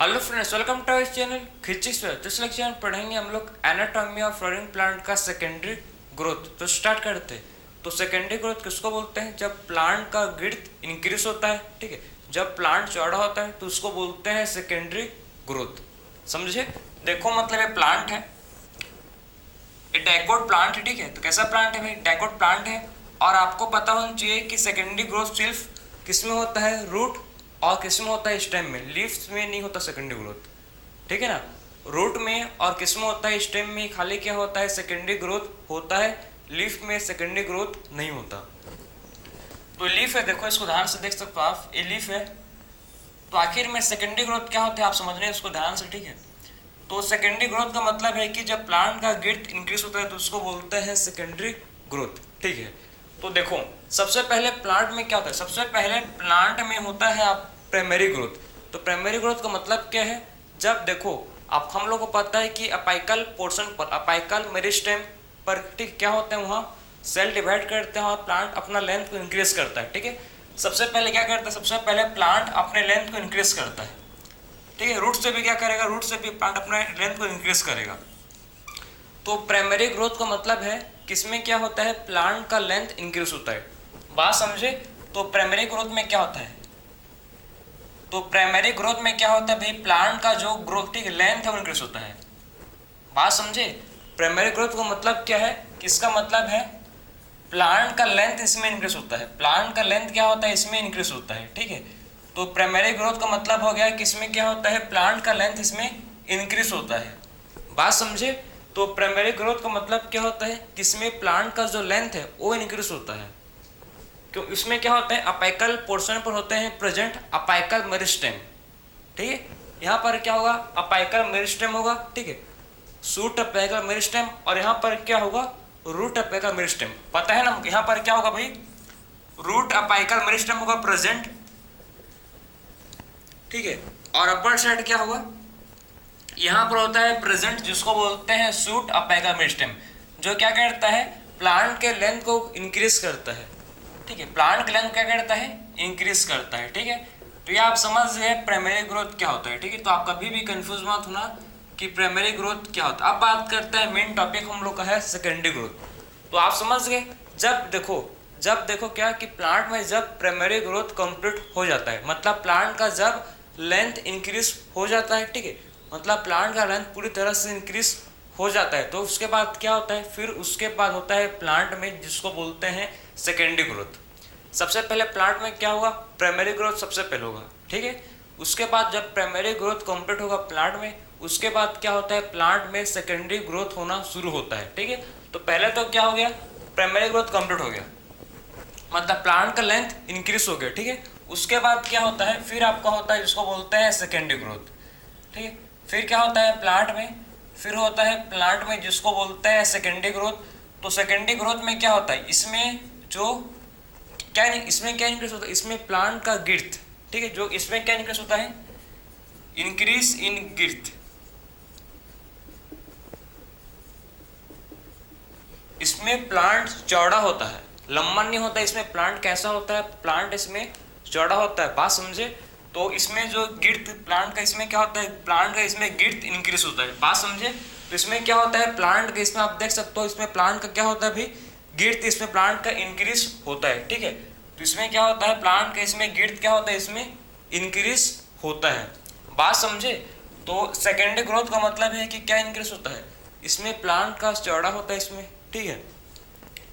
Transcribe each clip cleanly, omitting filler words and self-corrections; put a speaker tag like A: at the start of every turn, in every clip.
A: Hello friends, welcome to our channel physics में। इस lecture में पढ़ेंगे हम लोग एनाटॉमी ऑफ फ्लोरिंग प्लांट का सेकेंडरी ग्रोथ। तो स्टार्ट करते हैं। तो सेकेंडरी ग्रोथ किसको बोलते हैं? जब प्लांट का गिर्थ इंक्रीज होता है, ठीक है, जब प्लांट चौड़ा होता है तो उसको बोलते हैं सेकेंडरी ग्रोथ। समझे? देखो मतलब ये प्लांट है, ये डाइकोट प्लांट है, ठीक है। तो कैसा प्लांट है भाई? डाइकोट प्लांट है। और आपको पता होना चाहिए कि सेकेंडरी ग्रोथ सिर्फ किसमें होता है? रूट और किसमें होता है? स्टेम में। लीव्स में नहीं होता सेकेंडरी ग्रोथ, ठीक है ना। रूट में और किसमें होता है? स्टेम में। खाली क्या होता है? सेकेंडरी ग्रोथ होता है। लीफ में सेकेंडरी ग्रोथ नहीं होता। तो लीफ है, देखो इसको ध्यान से देख सकते हो आप, ये लीफ है। तो आखिर में सेकेंडरी ग्रोथ क्या होता है आप समझ रहे हैं इसको ध्यान से, ठीक है। तो सेकेंडरी ग्रोथ का मतलब है कि जब प्लांट का गिर्थ इंक्रीज होता है तो उसको बोलते हैं सेकेंडरी ग्रोथ, ठीक है। तो देखो सबसे पहले प्लांट में क्या होता है? सबसे पहले प्लांट में होता है आप प्राइमरी ग्रोथ। तो प्राइमरी ग्रोथ का मतलब क्या है? जब देखो आप हम लोग को पता है कि अपाइकल पोर्शन पर, अपाइकल मेरिस्टेम पर, ठीक, क्या होते हैं वहाँ सेल डिवाइड करते हैं और प्लांट अपना लेंथ को इंक्रीज करता है, ठीक है। सबसे पहले क्या करता है? सबसे पहले प्लांट अपने लेंथ को इंक्रीज करता है, ठीक है। रूट से भी क्या करेगा? रूट से भी प्लांट अपने लेंथ को इंक्रीज करेगा। तो प्राइमरी ग्रोथ का मतलब है किसमें क्या होता है? प्लांट का लेंथ इंक्रीज होता है। बात समझे? तो प्राइमरी ग्रोथ में क्या होता है? तो प्राइमरी ग्रोथ में क्या होता है भाई? प्लांट का जो ग्रोथ, ठीक है, लेंथ है वो इंक्रीज होता है। बात समझे? प्राइमरी ग्रोथ का मतलब क्या है? किसका मतलब है? प्लांट का लेंथ इसमें इंक्रीज होता है। प्लांट का लेंथ क्या होता है? इसमें इंक्रीज होता है, ठीक है। तो प्राइमरी ग्रोथ का मतलब हो गया कि इसमें क्या होता है? प्लांट का लेंथ इसमें इंक्रीज होता है। बात समझे? तो प्राइमरी ग्रोथ का मतलब क्या होता है? किसमें प्लांट का जो लेंथ है वो इंक्रीज होता है। क्यों? इसमें क्या होता है? अपाइकल पोर्शन पर होते हैं प्रेजेंट अपाइकल मेरिस्टेम, ठीक है। यहाँ पर क्या होगा? अपाइकल मेरिस्टेम होगा, ठीक है, शूट अपाइकल मेरिस्टेम। और यहाँ पर क्या होगा? Root apical meristem. पता है ना यहाँ पर क्या होगा भाई? रूट अपाइकल मेरिस्टेम होगा प्रेजेंट, ठीक है। और अपर साइड क्या होगा? यहाँ पर होता है प्रेजेंट, जिसको बोलते हैं शूट अपाइकल मेरिस्टेम, जो क्या करता है? प्लांट के लेंथ को इंक्रीज करता है, ठीक है। प्लांट के लेंथ क्या करता है? इंक्रीज करता है, ठीक है। तो ये आप समझ गए प्राइमरी ग्रोथ क्या होता है, ठीक है। तो आप कभी भी कंफ्यूज मत होना कि प्राइमरी ग्रोथ क्या होता है। अब बात करते हैं, मेन टॉपिक हम लोग का है सेकेंडरी ग्रोथ। तो आप समझ गए, जब देखो क्या कि प्लांट में जब प्राइमरी ग्रोथ कंप्लीट हो जाता है, मतलब प्लांट का जब लेंथ इंक्रीज हो जाता है, ठीक है, मतलब प्लांट का लेंथ पूरी तरह से इंक्रीज हो जाता है, तो उसके बाद क्या होता है? फिर उसके बाद होता है प्लांट में, जिसको बोलते हैं सेकेंडरी ग्रोथ। सबसे पहले प्लांट में क्या होगा? प्राइमरी ग्रोथ सबसे पहले होगा, ठीक है। उसके बाद जब प्राइमरी ग्रोथ कंप्लीट होगा प्लांट में, उसके बाद क्या होता है? प्लांट में सेकेंडरी ग्रोथ होना शुरू होता है, ठीक है। तो पहले तो क्या हो गया? प्राइमरी ग्रोथ कंप्लीट हो गया, मतलब प्लांट का लेंथ इंक्रीज हो गया, ठीक है। उसके बाद क्या होता है? फिर आपका होता है जिसको बोलते हैं सेकेंडरी ग्रोथ, ठीक है। फिर क्या होता है प्लांट में? फिर होता है प्लांट में जिसको बोलते हैं सेकेंडरी ग्रोथ। तो सेकेंडरी ग्रोथ में क्या होता है? इसमें जो क्या नहीं, इसमें क्या इंक्रीज होता है? इसमें प्लांट का गिर्थ, ठीक है, जो इसमें क्या इंक्रीज होता है? Increase in girth. इसमें प्लांट चौड़ा होता है, लंबा नहीं होता। इसमें प्लांट कैसा होता है? प्लांट इसमें चौड़ा होता है। बात समझे? तो इसमें जो गिर्थ प्लांट का, इसमें क्या होता है? प्लांट का इसमें गिर्थ इंक्रीज होता है। बात समझे? तो इसमें क्या होता है? प्लांट का, इसमें आप देख सकते हो, इसमें प्लांट का क्या होता है भाई? गिर्थ इसमें प्लांट का इंक्रीज होता है, ठीक है। तो इसमें क्या होता है? प्लांट का इसमें गिर्थ क्या होता है? इसमें इंक्रीज होता है। बात समझे? तो सेकेंडरी ग्रोथ का मतलब है कि क्या इंक्रीज होता है? इसमें प्लांट का चौड़ा होता है इसमें, ठीक है।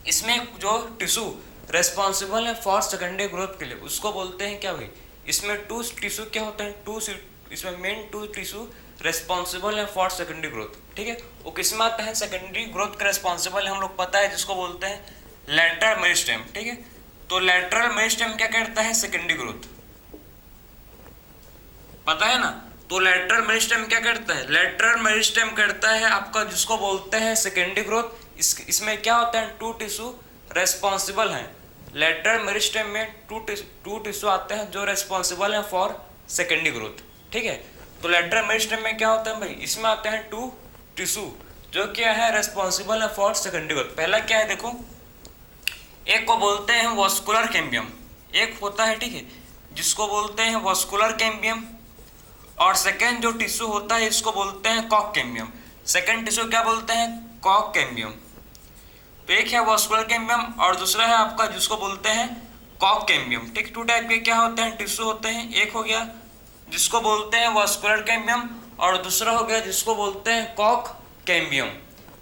A: इसमें जो टिश्यू रेस्पॉन्सिबल है फॉर सेकेंडरी ग्रोथ के लिए, उसको बोलते हैं क्या भाई? इसमें टू टिश्यू क्या होते हैं? इसमें मेन टू टिश्यू रेस्पॉन्सिबल है फॉर सेकेंडरी ग्रोथ, ठीक है। वो किसमें आते हैं? सेकेंडरी ग्रोथ का रेस्पॉन्सिबल है, हम लोग पता है, जिसको बोलते हैं लेटरल मेरिस्टेम, ठीक है। तो लेटरल मेरिस्टेम क्या करता है? सेकेंडरी ग्रोथ, पता है ना। तो लेटरल मेरिस्टेम क्या करता है? लेटरल मेरिस्टेम करता है आपका, जिसको बोलते हैं सेकेंडरी ग्रोथ। इसमें क्या होता है? टू टिश्यू रेस्पॉन्सिबल हैं। लेटरल मेरिस्टेम में टू टिश्यू आते हैं जो रेस्पॉन्सिबल हैं फॉर सेकेंडरी ग्रोथ, ठीक है। तो लेटरल मेरिस्टेम में क्या होता है भाई? इसमें आते हैं टू टिश्यू जो क्या है? रेस्पॉन्सिबल है फॉर सेकेंडरी ग्रोथ। पहला क्या है देखो, एक को बोलते हैं वॉस्कुलर कैम्बियम, एक होता है, ठीक है, जिसको बोलते हैं वॉस्कुलर कैम्बियम। और सेकेंड जो टिश्यू होता है इसको बोलते हैं कॉक कैम्बियम। सेकेंड टिश्यू क्या बोलते हैं? कॉक कैम्बियम। तो एक है वास्कुलर कैम्बियम और दूसरा है आपका जिसको बोलते हैं कॉक कैम्बियम। ठीक, टू टाइप के क्या होते हैं? टिश्यू होते हैं। एक हो गया जिसको बोलते हैं वास्कुलर कैम्बियम और दूसरा हो गया जिसको बोलते हैं कॉक कैम्बियम।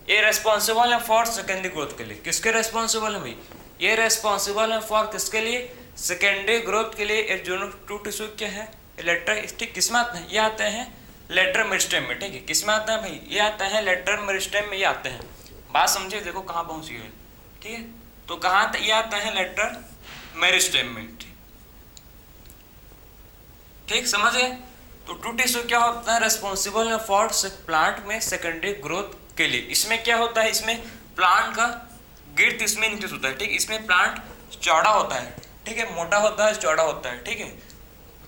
A: ये रेस्पॉन्सिबल है फॉर सेकेंडरी ग्रोथ के लिए। किसके रेस्पॉन्सिबल है भाई? ये रेस्पॉन्सिबल है फॉर किसके लिए? सेकेंडरी ग्रोथ के लिए। ये जो टू टिश्यू क्या है? लेटर, ठीक, किस में आते हैं? ये आते हैं लेटर मेरिस्टेम में। ठीक है, किस में आते हैं भाई? ये आते हैं लेटर मेरिस्टेम में, ये आते हैं। बात समझिए, देखो कहाँ पहुंची है। ठीक है, तो कहाँ ये आता है? लेटर मेरिस्टेम में। ठीक, समझ गए? तो टू टिश्यू क्या होता है? रेस्पॉन्सिबल है फॉर प्लांट में सेकेंडरी ग्रोथ के लिए। इसमें क्या होता है? इसमें प्लांट का गिर्थ इसमें इंक्रीज होता है। ठीक, इसमें प्लांट चौड़ा होता है। ठीक है, मोटा होता है, चौड़ा होता है। ठीक है,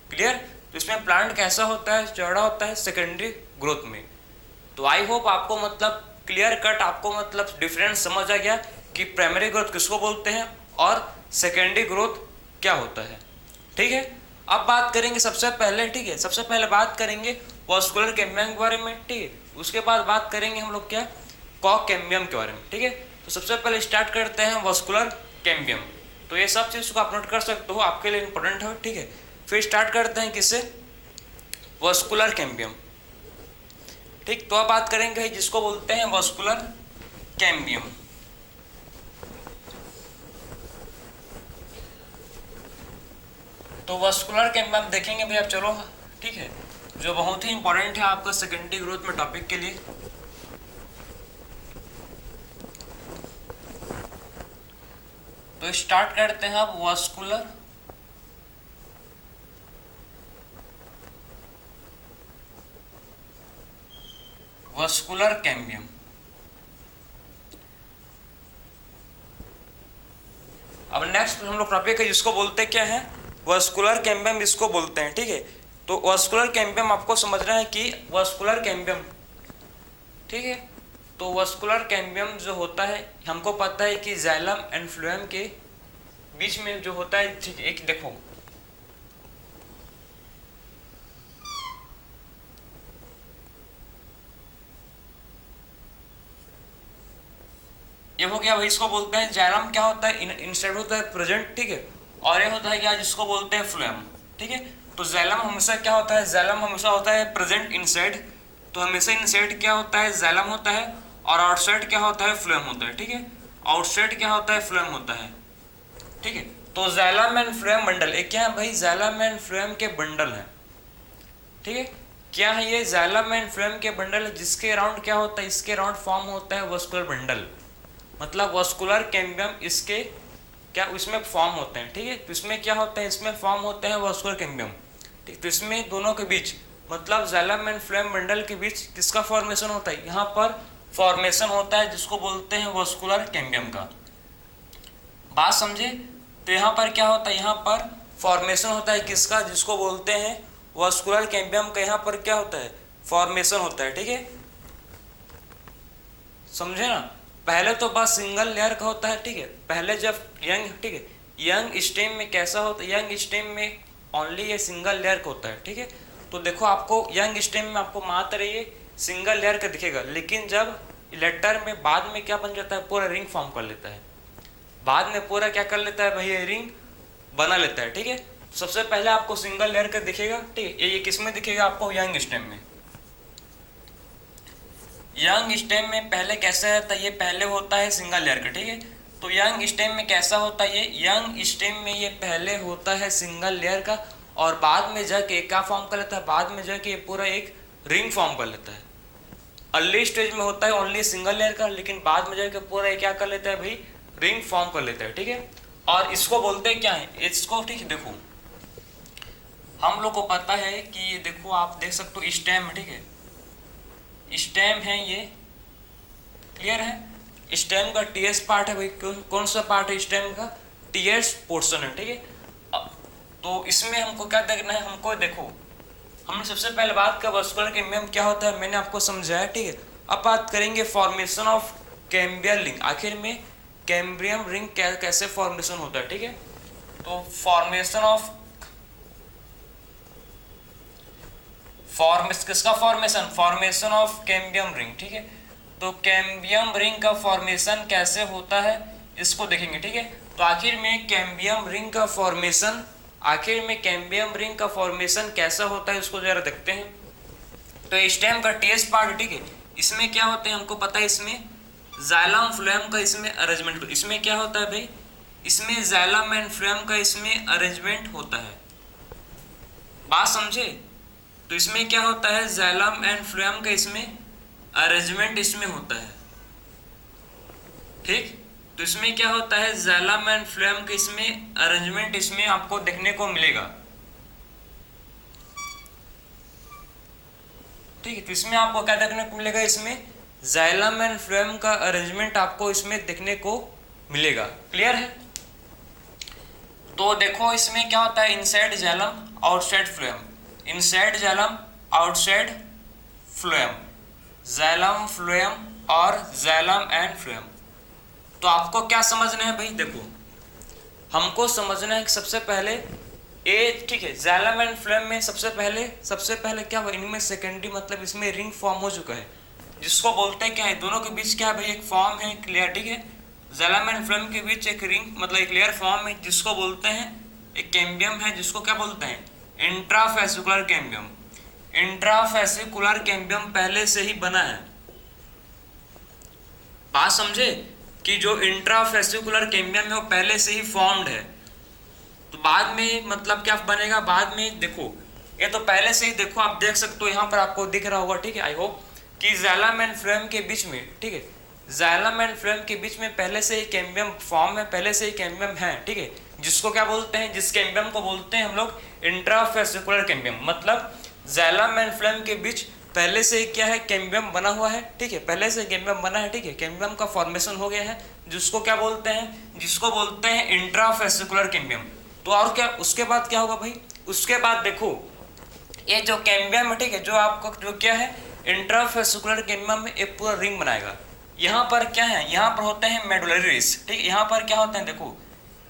A: क्लियर? तो इसमें प्लांट कैसा होता है? चौड़ा होता है सेकेंडरी ग्रोथ में। तो आई होप आपको मतलब क्लियर कट, आपको मतलब डिफरेंस समझ आ गया कि प्राइमरी ग्रोथ किसको बोलते हैं और सेकेंडरी ग्रोथ क्या होता है। ठीक है, अब बात करेंगे सबसे पहले, ठीक है, सबसे पहले बात करेंगे वास्कुलर कैम्बियम के बारे में। ठीक है, उसके बाद बात करेंगे हम लोग क्या? कॉक कैम्बियम के बारे में। ठीक है, तो सबसे पहले स्टार्ट करते हैं वास्कुलर कैम्बियम। तो ये सब चीज़ को आप नोट कर सकते हो, आपके लिए इंपॉर्टेंट है। ठीक है, फिर स्टार्ट करते हैं किससे? Vascular cambium. ठीक, तो अब बात करेंगे जिसको बोलते हैं वास्कुलर कैम्बियम। तो वास्कुलर कैम्बियम देखेंगे भाई आप, चलो। ठीक है, जो बहुत ही इंपॉर्टेंट है आपका सेकेंडरी ग्रोथ में टॉपिक के लिए। तो स्टार्ट करते हैं अब वास्कुलर कैम्बियम। अब नेक्स्ट हम लोग टॉपिक है जिसको बोलते हैं क्या है? वास्कुलर कैम्बियम इसको बोलते हैं। ठीक है, तो वास्कुलर कैम्बियम आपको समझना है कि वास्कुलर कैम्बियम, ठीक है, तो वास्कुलर कैम्बियम जो होता है हमको पता है कि जाइलम एंड फ्लोएम के बीच में जो होता है, ठीक, एक देखो ये हो गया भाई, इसको बोलते हैं जाइलम। क्या होता है? इंसाइड होता है प्रेजेंट। ठीक है, और ये होता है क्या? जिसको बोलते हैं फ्लोएम। ठीक है, तो जाइलम हमेशा क्या होता है? जाइलम हमेशा होता है प्रेजेंट इनसाइड। तो हमेशा इनसाइड क्या होता है? जाइलम होता है, और आउटसाइड क्या होता है? फ्लोएम होता है। ठीक है, आउटसाइड क्या होता है? फ्लोएम होता है। ठीक है, तो जाइलम एंड फ्लोएम बंडल, एक क्या है भाई? जाइलम एंड फ्लोएम के बंडल है। ठीक है, क्या है ये? जाइलम एंड फ्लोएम के बंडल है, जिसके अराउंड क्या होता है? इसके अराउंड फॉर्म होता है वास्कुलर बंडल। मतलब वास्कुलर कैम्बियम इसके क्या इसमें फॉर्म होते हैं। ठीक है, तो इसमें क्या होता है? इसमें फॉर्म होते हैं वास्कुलर कैम्बियम। ठीक, तो इसमें दोनों के बीच मतलब जाइलम एंड फ्लोएम बंडल के बीच किसका फॉर्मेशन होता है? यहाँ पर फॉर्मेशन होता है जिसको बोलते हैं वास्कुलर कैम्बियम का। बात समझे? तो यहाँ पर क्या होता है? यहाँ पर फॉर्मेशन होता है किसका? जिसको बोलते हैं वास्कुलर कैम्बियम का। यहाँ पर क्या होता है? फॉर्मेशन होता है। ठीक है, समझे ना? पहले तो बस सिंगल लेयर का होता है। ठीक है, पहले जब यंग, ठीक है, यंग स्टेम में कैसा होता है? यंग स्टेम में ओनली ये सिंगल लेयर का होता है। ठीक है, तो देखो आपको यंग स्टेम में आपको मात्र ये सिंगल लेयर का दिखेगा, लेकिन जब लेटर में बाद में क्या बन जाता है? पूरा रिंग फॉर्म कर लेता है। बाद में पूरा क्या कर लेता है भाई? ये रिंग बना लेता है। ठीक है, सबसे पहले आपको सिंगल लेयर का दिखेगा। ठीक है, ये किस में दिखेगा आपको? यंग स्टेम में। यंग स्टेम में पहले कैसा रहता है? ये पहले होता है सिंगल लेयर का। ठीक है, तो यंग स्टेम में कैसा होता है? ये यंग स्टेम में ये पहले होता है सिंगल लेयर का, और बाद में जाके क्या फॉर्म कर लेता है? बाद में जाके ये पूरा एक रिंग फॉर्म कर लेता है। अर्ली स्टेज में होता है ओनली सिंगल लेयर का, लेकिन बाद में जाके पूरा क्या कर लेता है भाई? रिंग फॉर्म कर लेता है। ठीक है, और इसको बोलते हैं क्या है? इसको, ठीक है, देखो हम लोग को पता है कि ये देखो आप देख सकते हो स्टेम। ठीक है, स्टेम है ये, क्लियर है? स्टेम का टीएस पार्ट है भाई। कौन सा पार्ट है स्टेम का? टीएस पोर्शन है। ठीक है, तो इसमें हमको क्या देखना है? हमको देखो, हमने सबसे पहले बात का वास्कुलर कैम्बियम क्या होता है मैंने आपको समझाया। ठीक है, अब बात करेंगे फॉर्मेशन ऑफ कैम्बियल रिंग। आखिर में कैम्बियम रिंग कैसे फॉर्मेशन होता है। ठीक है, तो किसका formation, formation of cambium ring, ठीक है। तो कैम्बियम रिंग का फॉर्मेशन कैसे होता है इसको देखेंगे, ठीक है। तो आखिर में कैम्बियम रिंग का फॉर्मेशन कैसा होता है उसको जरा देखते हैं। तो स्टेम का टीएस पार्ट, ठीक है, इसमें क्या होता है हमको पता है, इसमें जाइलम फ्लोएम का इसमें अरेंजमेंट, इसमें क्या होता है भाई, इसमें जाइलम एंड फ्लोएम का इसमें अरेंजमेंट होता है, बात समझे। तो इसमें क्या होता है, जाइलम एंड फ्लोएम का इसमें अरेंजमेंट इसमें होता है, ठीक। तो इसमें क्या होता है, जाइलम एंड फ्लोएम का इसमें अरेंजमेंट इसमें आपको देखने को मिलेगा, ठीक है। तो इसमें आपको क्या देखने को मिलेगा, इसमें जाइलम एंड फ्लोएम का अरेंजमेंट आपको इसमें देखने को मिलेगा, क्लियर है। तो देखो इसमें क्या होता है, inside xylem outside phloem, inside xylem outside phloem, xylem phloem और जाइलम एंड फ्लोएम। तो आपको क्या समझना है भाई, देखो हमको समझना है कि सबसे पहले ए, ठीक है, जाइलम एंड फ्लोएम में सबसे पहले क्या हुआ, इनमें सेकेंडरी मतलब इसमें रिंग फॉर्म हो चुका है, जिसको बोलते हैं क्या है, दोनों के बीच क्या है भाई, एक फॉर्म है क्लियर, ठीक है। जाइलम एंड फ्लोएम के बीच एक रिंग मतलब एक क्लियर फॉर्म है जिसको बोलते हैं एक कैम्बियम है, जिसको क्या बोलते हैं, इंट्राफेसिकुलर कैम्बियम। इंट्राफेसिकुलर कैम्बियम पहले से ही बना है, बात समझे कि जो इंट्राफेसिकुलर कैम्बियम है वो पहले से ही फॉर्म्ड है। तो बाद में मतलब क्या बनेगा, बाद में देखो ये तो पहले से ही, देखो आप देख सकते हो यहाँ पर आपको दिख रहा होगा, ठीक है, आई होप कि जाइलम एंड फ्लोएम के बीच में, ठीक है, जाइलम एंड फ्लोएम के बीच में पहले से ही कैम्बियम फॉर्म है, पहले से ही कैम्बियम है, ठीक है, जिसको क्या बोलते हैं, जिस कैम्बियम को बोलते हैं हम लोग इंट्राफेसिकुलर कैम्बियम। मतलब जाइलम एंड फ्लोएम के बीच पहले से ही क्या है, कैम्बियम बना हुआ है, ठीक है, पहले से कैम्बियम बना है, ठीक है, कैम्बियम का फॉर्मेशन हो गया है, जिसको क्या बोलते हैं, जिसको बोलते हैं इंट्राफेसिकुलर कैम्बियम। तो और क्या उसके बाद क्या होगा भाई, उसके बाद देखो ये जो कैम्बियम है, ठीक है, जो आपको जो क्या है इंट्राफेसिकुलर कैम्बियम में एक पूरा रिंग बनाएगा। यहाँ पर क्या है, यहाँ पर होते हैं मेडुलरी रेस, ठीक है, यहाँ पर क्या होते हैं, देखो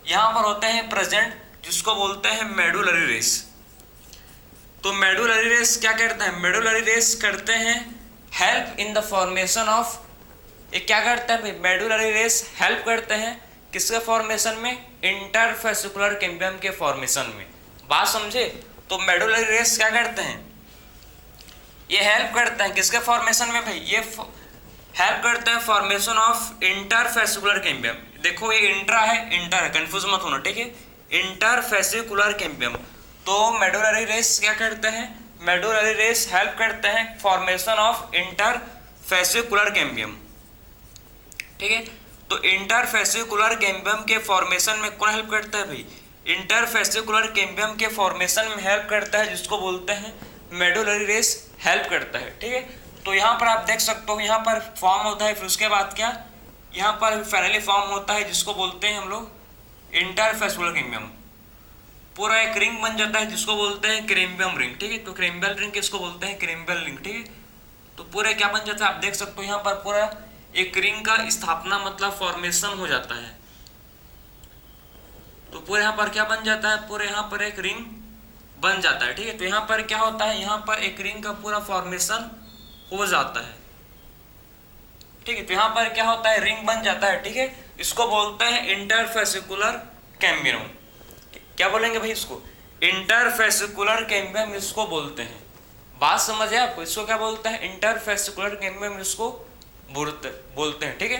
A: यहाँ पर होते हैं प्रेजेंट, जिसको बोलते हैं मेडुलरी रेस। तो मेडुलरी रेस क्या करते हैं, मेडुलरी रेस करते हैं help in the formation of, ये क्या करते हैं भाई, मेडुलरी रेस हेल्प करते हैं किसके फॉर्मेशन में, इंटरफेसिकुलर कैम्बियम के फॉर्मेशन में, बात समझे। तो मेडुलरी रेस क्या करते हैं, ये हेल्प करते हैं किसके फॉर्मेशन में भाई, ये हेल्प करते हैं फॉर्मेशन ऑफ इंटरफेसिकुलर कैम्बियम। देखो ये इंट्रा है, इंटर है, कंफ्यूज मत होना, ठीक है, इंटरफेसिकुलर कैम्बियम। तो मेडुलरी रेस क्या करते हैं, मेडुलरी रेस हेल्प करते हैं फॉर्मेशन ऑफ इंटरफेसिकुलर कैम्बियम, ठीक है। तो इंटरफेसिकुलर कैम्बियम के फॉर्मेशन में कौन हेल्प करता है भाई, इंटरफेसिकुलर कैम्बियम के फॉर्मेशन में हेल्प करता है, जिसको बोलते हैं मेडुलरी रेस हेल्प करता है, ठीक है। तो यहाँ पर आप देख सकते हो, यहाँ पर फॉर्म होता है, फिर उसके बाद क्या, यहाँ पर फाइनली फॉर्म होता है, जिसको बोलते हैं हम लोग इंटरफेसिकुलर कैम्बियम। पूरा एक रिंग बन जाता है, जिसको बोलते हैं कैम्बियम रिंग, ठीक है। तो कैम्बियम रिंग किसको बोलते हैं, कैम्बियम रिंग, ठीक है। तो पूरे क्या बन जाता है, आप देख सकते हो यहाँ पर पूरा एक रिंग का स्थापना मतलब फॉर्मेशन हो जाता है। तो पूरे यहाँ पर क्या बन जाता है, पूरे यहाँ पर एक रिंग बन जाता है, ठीक है। तो यहाँ पर क्या होता है, यहाँ पर एक रिंग का पूरा फॉर्मेशन हो जाता है, ठीक है। तो यहाँ पर क्या होता है, रिंग बन जाता है, ठीक है। इसको बोलते हैं इंटरफेसिकुलर कैम्बियम। क्या बोलेंगे भाई इसको, इंटरफेसिकुलर कैम्बियम इसको बोलते हैं, बात समझ है आपको, इसको क्या बोलते हैं, इंटरफेसिकुलर कैम्बियम इसको बोलते हैं, ठीक है।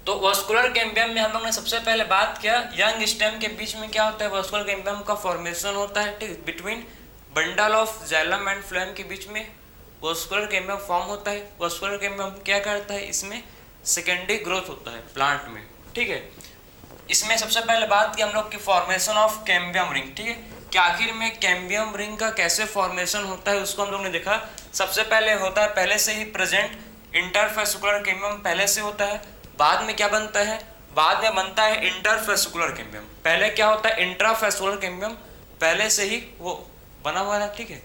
A: तो वास्कुलर कैम्बियम में हम लोग ने सबसे पहले बात किया, यंग स्टेम के बीच में क्या होता है, वास्कुलर कैम्बियम का फॉर्मेशन होता है, ठीक, between bundle of xylem and phloem के बीच में वास्कुलर कैम्बियम फॉर्म होता है। वास्कुलर कैम्बियम क्या करता है, इसमें सेकेंडरी ग्रोथ होता है प्लांट में, ठीक है। इसमें सबसे पहले बात की हम लोग की फॉर्मेशन ऑफ कैम्बियम रिंग, ठीक है, कि आखिर में कैम्बियम रिंग का कैसे फॉर्मेशन होता है उसको हम लोग ने देखा। सबसे पहले होता है पहले से ही प्रेजेंट इंटरफेसिकुलर कैम्बियम पहले से होता है, बाद में क्या बनता है, बाद में बनता है इंटरफेसिकुलर कैम्बियम। पहले क्या होता है, इंट्राफेसिकुलर कैम्बियम पहले से ही वो बना हुआ है, ठीक है,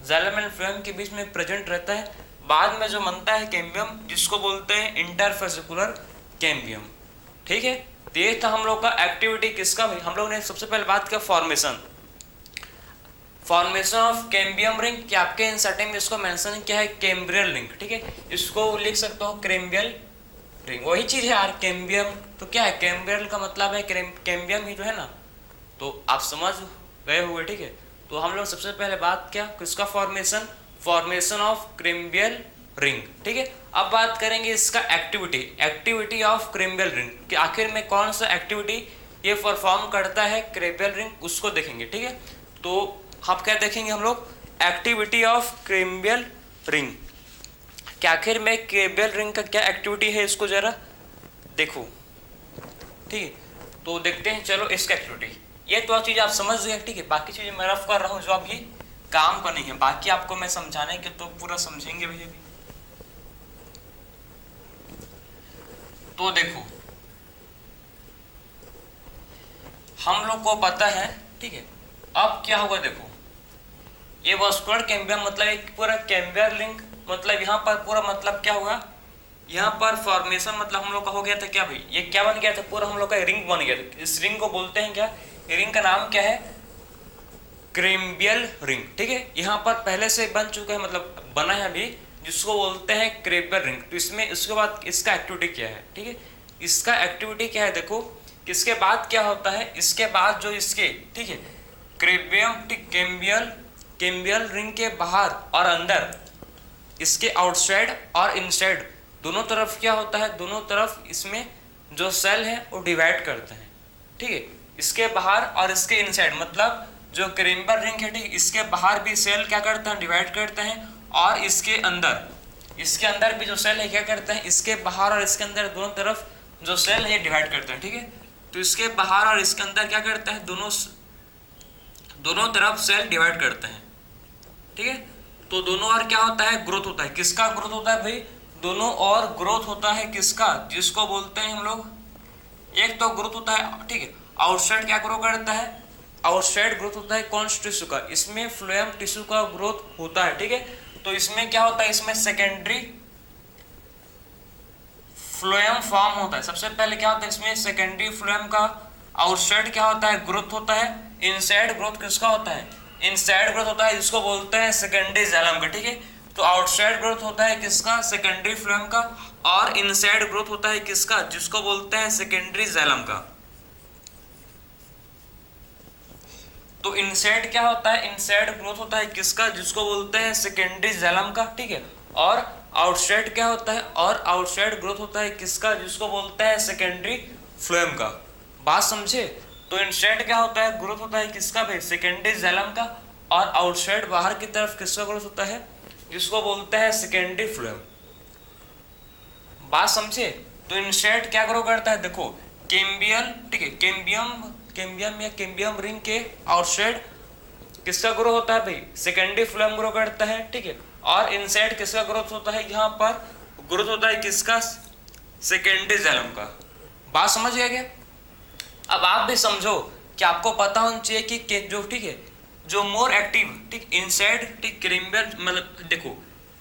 A: जाइलम एंड फ्लोएम के बीच में प्रेजेंट रहता है। बाद में जो बनता है कैम्बियम, जिसको बोलते हैं इंटरफेसिकुलर कैम्बियम, ठीक है। तो ये था हम लोग का एक्टिविटी किसका भाई, हम लोग ने सबसे पहले बात किया formation. Formation of cambium ring, कि आपके एनसीईआरटी में इसको मेंशन किया है कैम्ब्रियल रिंग, ठीक है, इसको लिख सकते हो कैम्बियल रिंग, वही चीज है यार कैम्बियम, तो क्या है कैम्ब्रियल का मतलब है कैम्बियम ही तो है ना, तो आप समझ गए हुए, ठीक है। तो हम लोग सबसे पहले बात क्या किसका फॉर्मेशन ऑफ कैम्बियल रिंग, ठीक है। अब बात करेंगे इसका एक्टिविटी ऑफ कैम्बियल रिंग, कि आखिर में कौन सा एक्टिविटी ये परफॉर्म करता है कैम्बियल रिंग, उसको देखेंगे, ठीक है। तो आप क्या देखेंगे हम लोग, एक्टिविटी ऑफ कैम्बियल रिंग, कि आखिर में कैम्बियल रिंग का क्या एक्टिविटी है, इसको जरा देखो, ठीक है। तो देखते हैं, चलो इसका एक्टिविटी, ये तो चीज आप समझ गए, ठीक है। बाकी चीजें मैं रफ कर रहा हूँ जो अभी काम का नहीं है, बाकी आपको मैं समझाने के तो पूरा समझेंगे भैया भी। तो देखो हम लोग को पता है, ठीक है। अब क्या होगा देखो, ये वास्कुलर कैम्बियम मतलब एक पूरा कैम्बियल रिंग, मतलब यहाँ पर पूरा मतलब क्या होगा, यहाँ पर फॉर्मेशन मतलब हम लोग का हो गया था क्या भाई, ये क्या बन गया था, पूरा हम लोग का रिंग बन गया था। इस रिंग को बोलते हैं क्या, रिंग का नाम क्या है, कैम्बियल रिंग, ठीक है। यहाँ पर पहले से बन चुका है, मतलब बना है अभी, जिसको बोलते हैं कैम्बियल रिंग। तो इसमें इसके बाद इसका एक्टिविटी क्या है, ठीक है, इसका एक्टिविटी क्या है देखो, इसके बाद क्या होता है, इसके बाद जो इसके, ठीक है, कैम्बियल रिंग के बाहर और अंदर, इसके आउटसाइड और इनसाइड दोनों तरफ क्या होता है, दोनों तरफ इसमें जो सेल है वो डिवाइड करते हैं, ठीक है। इसके बाहर और इसके इनसाइड मतलब जो कैम्बियल रिंग है, ठीक, इसके बाहर भी सेल क्या करते हैं, डिवाइड करते हैं, और इसके अंदर भी जो सेल है क्या करते हैं, इसके बाहर और इसके अंदर दोनों तरफ जो सेल है डिवाइड करते हैं, ठीक है। तो इसके बाहर और इसके अंदर क्या करते हैं, दोनों तरफ सेल डिवाइड करते हैं, ठीक है। तो दोनों और क्या होता है, ग्रोथ होता है, किसका ग्रोथ होता है भाई, दोनों और ग्रोथ होता है किसका, जिसको बोलते हैं हम लोग, एक तो ग्रोथ होता है, ठीक है, आउटसाइड क्या ग्रो करता है, आउटसाइड ग्रोथ होता है कौन सा टिश्यू का, इसमें फ्लोएम टिश्यू का ग्रोथ होता है, ठीक है। तो इसमें क्या होता है, इसमें सेकेंडरी फ्लोएम फॉर्म होता है। सबसे पहले क्या होता है, इसमें सेकेंडरी फ्लोएम का आउटसाइड क्या होता है, ग्रोथ होता है, इनसाइड ग्रोथ किसका होता है, इनसाइड ग्रोथ होता है, जिसको बोलते हैं सेकेंडरी जाइलम का, ठीक है। तो आउटसाइड ग्रोथ होता है किसका, सेकेंडरी फ्लोएम का, और इनसाइड ग्रोथ होता है किसका, जिसको बोलते हैं सेकेंडरी जाइलम का। तो इनसाइड क्या होता है, इनसाइड ग्रोथ होता है किसका, जिसको बोलते हैं सेकेंडरी जाइलम का, ठीक है। और आउटसाइड क्या होता है, और आउटसाइड ग्रोथ होता है किसका, जिसको बोलते हैं सेकेंडरी फ्लोएम का। बात समझे। तो इनसाइड क्या होता है, ग्रोथ होता है किसका भाई, सेकेंडरी जाइलम का, और आउटसाइड बाहर की तरफ किसका ग्रोथ होता है, जिसको बोलते हैं सेकेंडरी फ्लोएम। बात समझे। तो इनसाइड क्या ग्रो करता है, देखो कैम्बियल, ठीक है, कैम्बियम या कैम्बियम रिंग के आउटसाइड किसका ग्रो होता है भाई, सेकेंडरी फ्लोएम ग्रो करता है, ठीक है। और इनसाइड किसका ग्रोथ होता है, यहाँ पर ग्रोथ होता है किसका, सेकेंडरी जाइलम का। बात समझ गया क्या। अब आप भी समझो कि आपको पता होना चाहिए कि जो, ठीक है, जो मोर एक्टिव, ठीक, इनसाइड, ठीक, कैम्बियल, मतलब देखो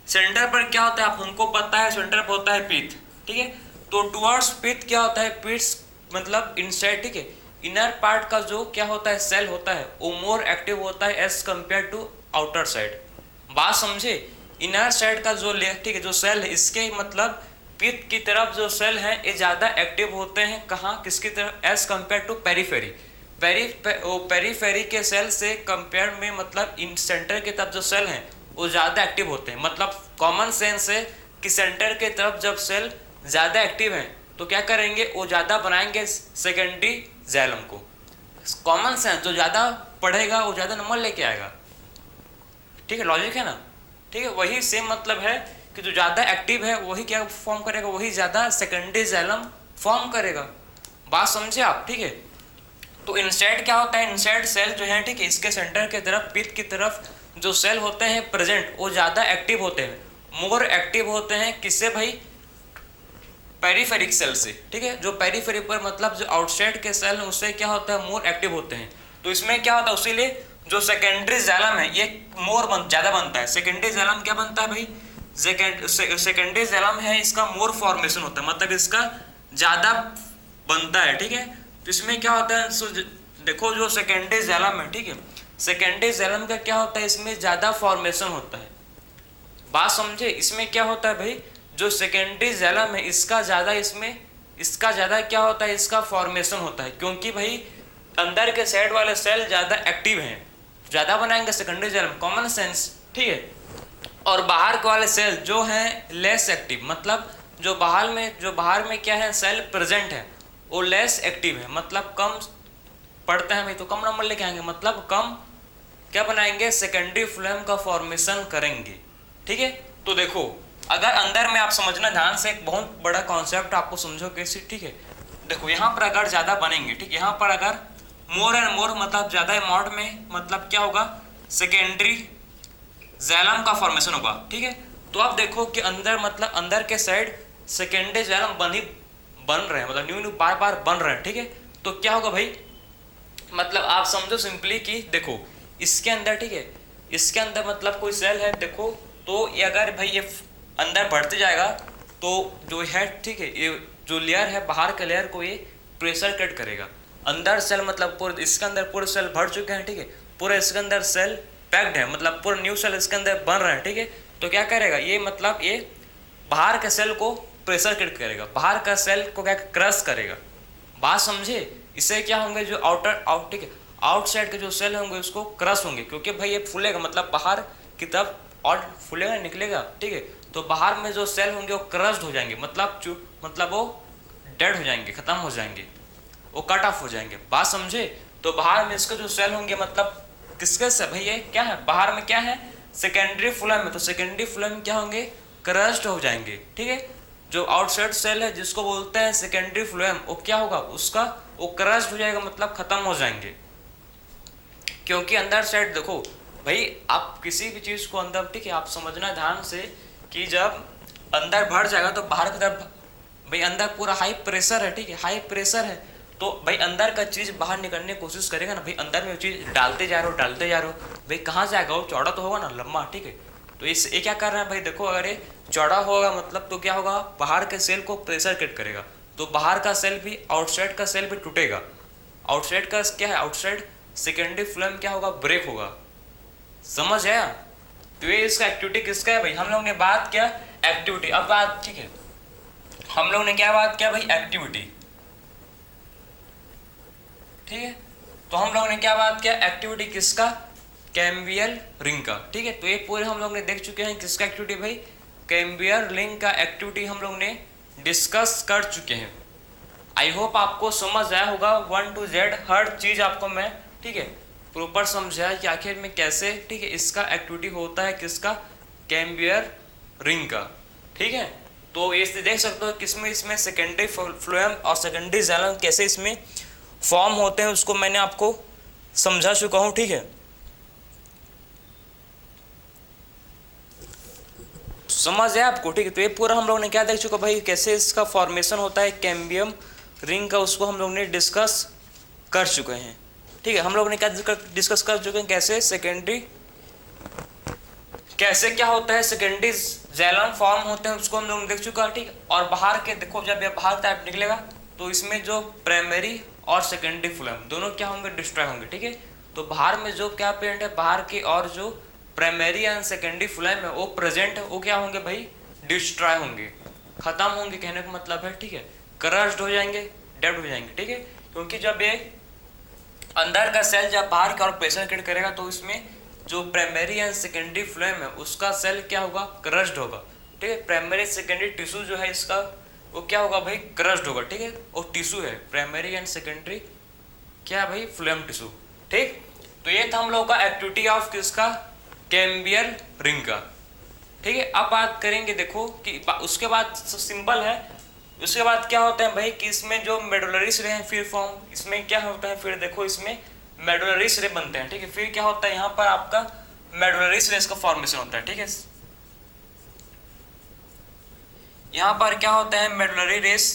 A: सेंटर पर क्या होता है, आप हमको पता है सेंटर पर होता है पीथ, ठीक है। तो टुवर्ड्स पीथ क्या होता है, पीथ मतलब इनसाइड, ठीक है, इनर पार्ट का जो क्या होता है सेल होता है वो मोर एक्टिव होता है as compare to outer side. बात समझे। इनर साइड का जो, ठीक है, जो सेल है, इसके मतलब पीथ की तरफ जो सेल है ये ज्यादा एक्टिव होते हैं, कहाँ, किसकी तरफ, as compare to periphery. Periphery के सेल से कंपेयर में मतलब इन सेंटर की तरफ जो सेल हैं वो ज़्यादा एक्टिव होते हैं। मतलब कॉमन सेंस है कि सेंटर के तरफ जब सेल ज़्यादा एक्टिव हैं तो क्या करेंगे, वो ज़्यादा बनाएंगे सेकेंडरी जाइलम को। कॉमन सेंस, जो ज़्यादा पढ़ेगा वो ज़्यादा नंबर लेके आएगा, ठीक है, लॉजिक है ना, ठीक है। वही सेम मतलब है कि जो ज़्यादा एक्टिव है वही क्या फॉर्म करेगा, वही ज़्यादा सेकेंडरी जाइलम फॉर्म करेगा। बात समझे आप, ठीक है। तो इनसाइड क्या होता है, इनसाइड सेल जो है, ठीक है, इसके सेंटर की तरफ, पीथ की तरफ जो सेल होते हैं प्रेजेंट वो ज़्यादा एक्टिव होते हैं, मोर एक्टिव होते हैं, किससे भाई, पेरीफेरिक सेल से, ठीक है। जो पेरीफेरी पर मतलब जो आउटसाइड के सेल हैं उससे क्या होता है, मोर एक्टिव होते हैं। तो इसमें क्या होता है, उसीलिए जो सेकेंडरी जाइलम है ये मोर ज़्यादा बनता है। सेकेंडरी जाइलम क्या बनता है भाई, सेकेंडरी जाइलम है, इसका मोर फॉर्मेशन होता है, मतलब इसका ज़्यादा बनता है, ठीक है। तो इसमें क्या होता है, देखो जो सेकेंडरी जाइलम है, ठीक है, सेकेंडरी जैलम का क्या होता है, इसमें ज्यादा फॉर्मेशन होता है। बात समझे, इसमें क्या होता है भाई, जो सेकेंडरी जैलम है इसका ज्यादा क्या होता है, इसका फॉर्मेशन होता है, क्योंकि भाई अंदर के साइड वाले सेल ज्यादा एक्टिव हैं, ज्यादा बनाएंगे सेकेंडरी जैलम, कॉमन सेंस, ठीक है। और बाहर के वाले सेल जो हैं लेस एक्टिव, मतलब जो बाहर में क्या है सेल प्रेजेंट है वो लेस एक्टिव है, मतलब कम पढ़ते हैं भाई तो कम नंबर लेके आएंगे, मतलब कम क्या बनाएंगे, सेकेंडरी फ्लोएम का फॉर्मेशन करेंगे, ठीक है। तो देखो अगर अंदर में आप समझना ध्यान से, एक बहुत बड़ा कॉन्सेप्ट आपको समझो कैसे, ठीक है। देखो यहाँ पर अगर ज्यादा बनेंगे, ठीक, यहाँ पर अगर मोर एंड मोर मतलब ज्यादा अमाउंट में, मतलब क्या होगा, सेकेंडरी जैलम का फॉर्मेशन होगा, ठीक है। तो आप देखो कि अंदर मतलब अंदर के साइड सेकेंडरी जैलम बन रहे हैं, मतलब न्यू बार बार बन रहे हैं, ठीक है। तो क्या होगा भाई, मतलब आप समझो सिंपली कि देखो इसके अंदर, ठीक है, इसके अंदर मतलब कोई सेल है, देखो तो ये अगर भाई ये अंदर बढ़ते जाएगा तो जो है, ठीक है, ये जो लेयर है बाहर के लेयर को ये प्रेशर कट करेगा। अंदर सेल मतलब पूरे इसके अंदर पूरे सेल भर चुके हैं, ठीक है, पूरे इसके अंदर सेल पैक्ड है, मतलब पूरे न्यू सेल इसके अंदर बन रहे हैं, ठीक है। तो क्या करेगा ये, मतलब ये बाहर के सेल को प्रेशर कट करेगा, बाहर का सेल को क्या क्रश करेगा। बात समझे, इससे क्या होंगे जो ठीक है, आउटसाइड के जो सेल होंगे उसको क्रश होंगे, क्योंकि भाई ये फूलेगा, मतलब बाहर की तरफ और फूलेगा निकलेगा, ठीक है। तो बाहर में जो सेल होंगे वो क्रश्ड हो जाएंगे, मतलब वो डेड हो जाएंगे, खत्म हो जाएंगे, वो कट ऑफ हो जाएंगे। बात समझे, तो बाहर में इसके जो सेल होंगे, मतलब किसके से भाई, ये क्या है बाहर में क्या है सेकेंडरी फ्लोएम में, तो सेकेंडरी फ्लोएम क्या होंगे, क्रश्ड हो जाएंगे, ठीक है। जो आउटसाइड सेल है जिसको बोलते हैं सेकेंडरी फ्लोएम, वो क्या होगा, उसका वो क्रश्ड हो जाएगा, मतलब खत्म हो जाएंगे। क्योंकि अंदर साइड देखो भाई, आप किसी भी चीज को अंदर, ठीक है, आप समझना ध्यान से कि जब अंदर बढ़ जाएगा तो बाहर की तरफ भाई अंदर पूरा हाई प्रेशर है, ठीक है, हाई प्रेशर है, तो भाई अंदर का चीज बाहर निकलने की कोशिश करेगा ना, भाई अंदर में चीज डालते जा रहे हो, भाई कहाँ जाएगा, वो चौड़ा तो होगा ना, लंबा, ठीक है। तो ये क्या कर रहा है भाई, देखो अगर ये चौड़ा होगा मतलब तो क्या होगा, बाहर के सेल को प्रेशर कट करेगा, तो बाहर का सेल भी, आउटसाइड का सेल भी टूटेगा। आउटसाइड का क्या है, आउटसाइड सेकेंडरी फ्लोएम क्या होगा, ब्रेक होगा, समझ आया। तो ये इसका एक्टिविटी किसका है भाई, हम लोग ने बात किया एक्टिविटी। अब बात, ठीक है, हम लोग ने क्या बात किया भाई, एक्टिविटी, ठीक है। तो हम लोग ने क्या बात किया, एक्टिविटी किसका, कैम्बियल रिंग का, ठीक है। तो ये पूरे हम लोग ने देख चुके हैं किसका एक्टिविटी भाई, कैम्बियल रिंग का एक्टिविटी हम लोग ने डिस्कस कर चुके हैं। आई होप आपको समझ आया होगा 1 to Z हर चीज आपको मैं, ठीक है, प्रॉपर समझाया कि आखिर में कैसे, ठीक है, इसका एक्टिविटी होता है किसका, कैम्बियर रिंग का, ठीक है। तो ये देख सकते हो किसमें, इसमें सेकेंडरी फ्लोएम और सेकेंडरी जैलम कैसे इसमें फॉर्म होते हैं, उसको मैंने आपको समझा चुका हूं, ठीक है। समझ है आपको, ठीक है। तो ये पूरा हम लोग ने क्या देख चुका भाई, कैसे इसका फॉर्मेशन होता है कैम्बियम रिंग का, उसको हम लोग ने डिस्कस कर चुके हैं, ठीक है। हम लोग ने क्या डिस्कस कर चुके हैं, कैसे सेकेंडरी, कैसे क्या होता है सेकेंडरी जैलम फॉर्म होते हैं उसको हम लोग ने देख चुका है, ठीक है। और बाहर के देखो जब ये बाहर टाइप निकलेगा तो इसमें जो प्राइमरी और सेकेंडरी फ्लोएम दोनों क्या होंगे, डिस्ट्रॉय होंगे, ठीक है। तो बाहर में जो क्या प्रेजेंट है, बाहर के और जो प्राइमरी एंड सेकेंडरी फ्लोएम है वो प्रेजेंट है, वो क्या होंगे भाई, डिस्ट्रॉय होंगे, खत्म होंगे, कहने का मतलब है, ठीक है, क्रश्ड हो जाएंगे, डेड हो जाएंगे, ठीक है। क्योंकि जब ये अंदर का सेल जब बाहर की ओर प्रेशर क्रिएट करेगा तो इसमें जो प्राइमरी एंड सेकेंडरी फ्लोएम है उसका सेल क्या होगा, क्रश्ड होगा, ठीक है। प्राइमरी सेकेंडरी टिश्यू जो है इसका वो क्या होगा भाई, क्रश्ड होगा, ठीक है। और टिश्यू है प्राइमरी एंड सेकेंडरी क्या है भाई, फ्लोएम टिश्यू, ठीक। तो ये था हम लोग का एक्टिविटी ऑफ किसका, कैम्बियल रिंग का, ठीक है। अब बात करेंगे देखो कि उसके बाद सिंपल है, उसके बाद क्या होता है भाई कि इसमें जो मेडुलरी सिरे हैं फिर फॉर्म, इसमें क्या होता है, फिर देखो इसमें मेडुलरी सिरे बनते हैं, ठीक है। फिर क्या होता है यहाँ पर आपका मेडुलरी सिरे का फॉर्मेशन होता है, ठीक है। यहाँ पर क्या होता है, मेडुलरी रेस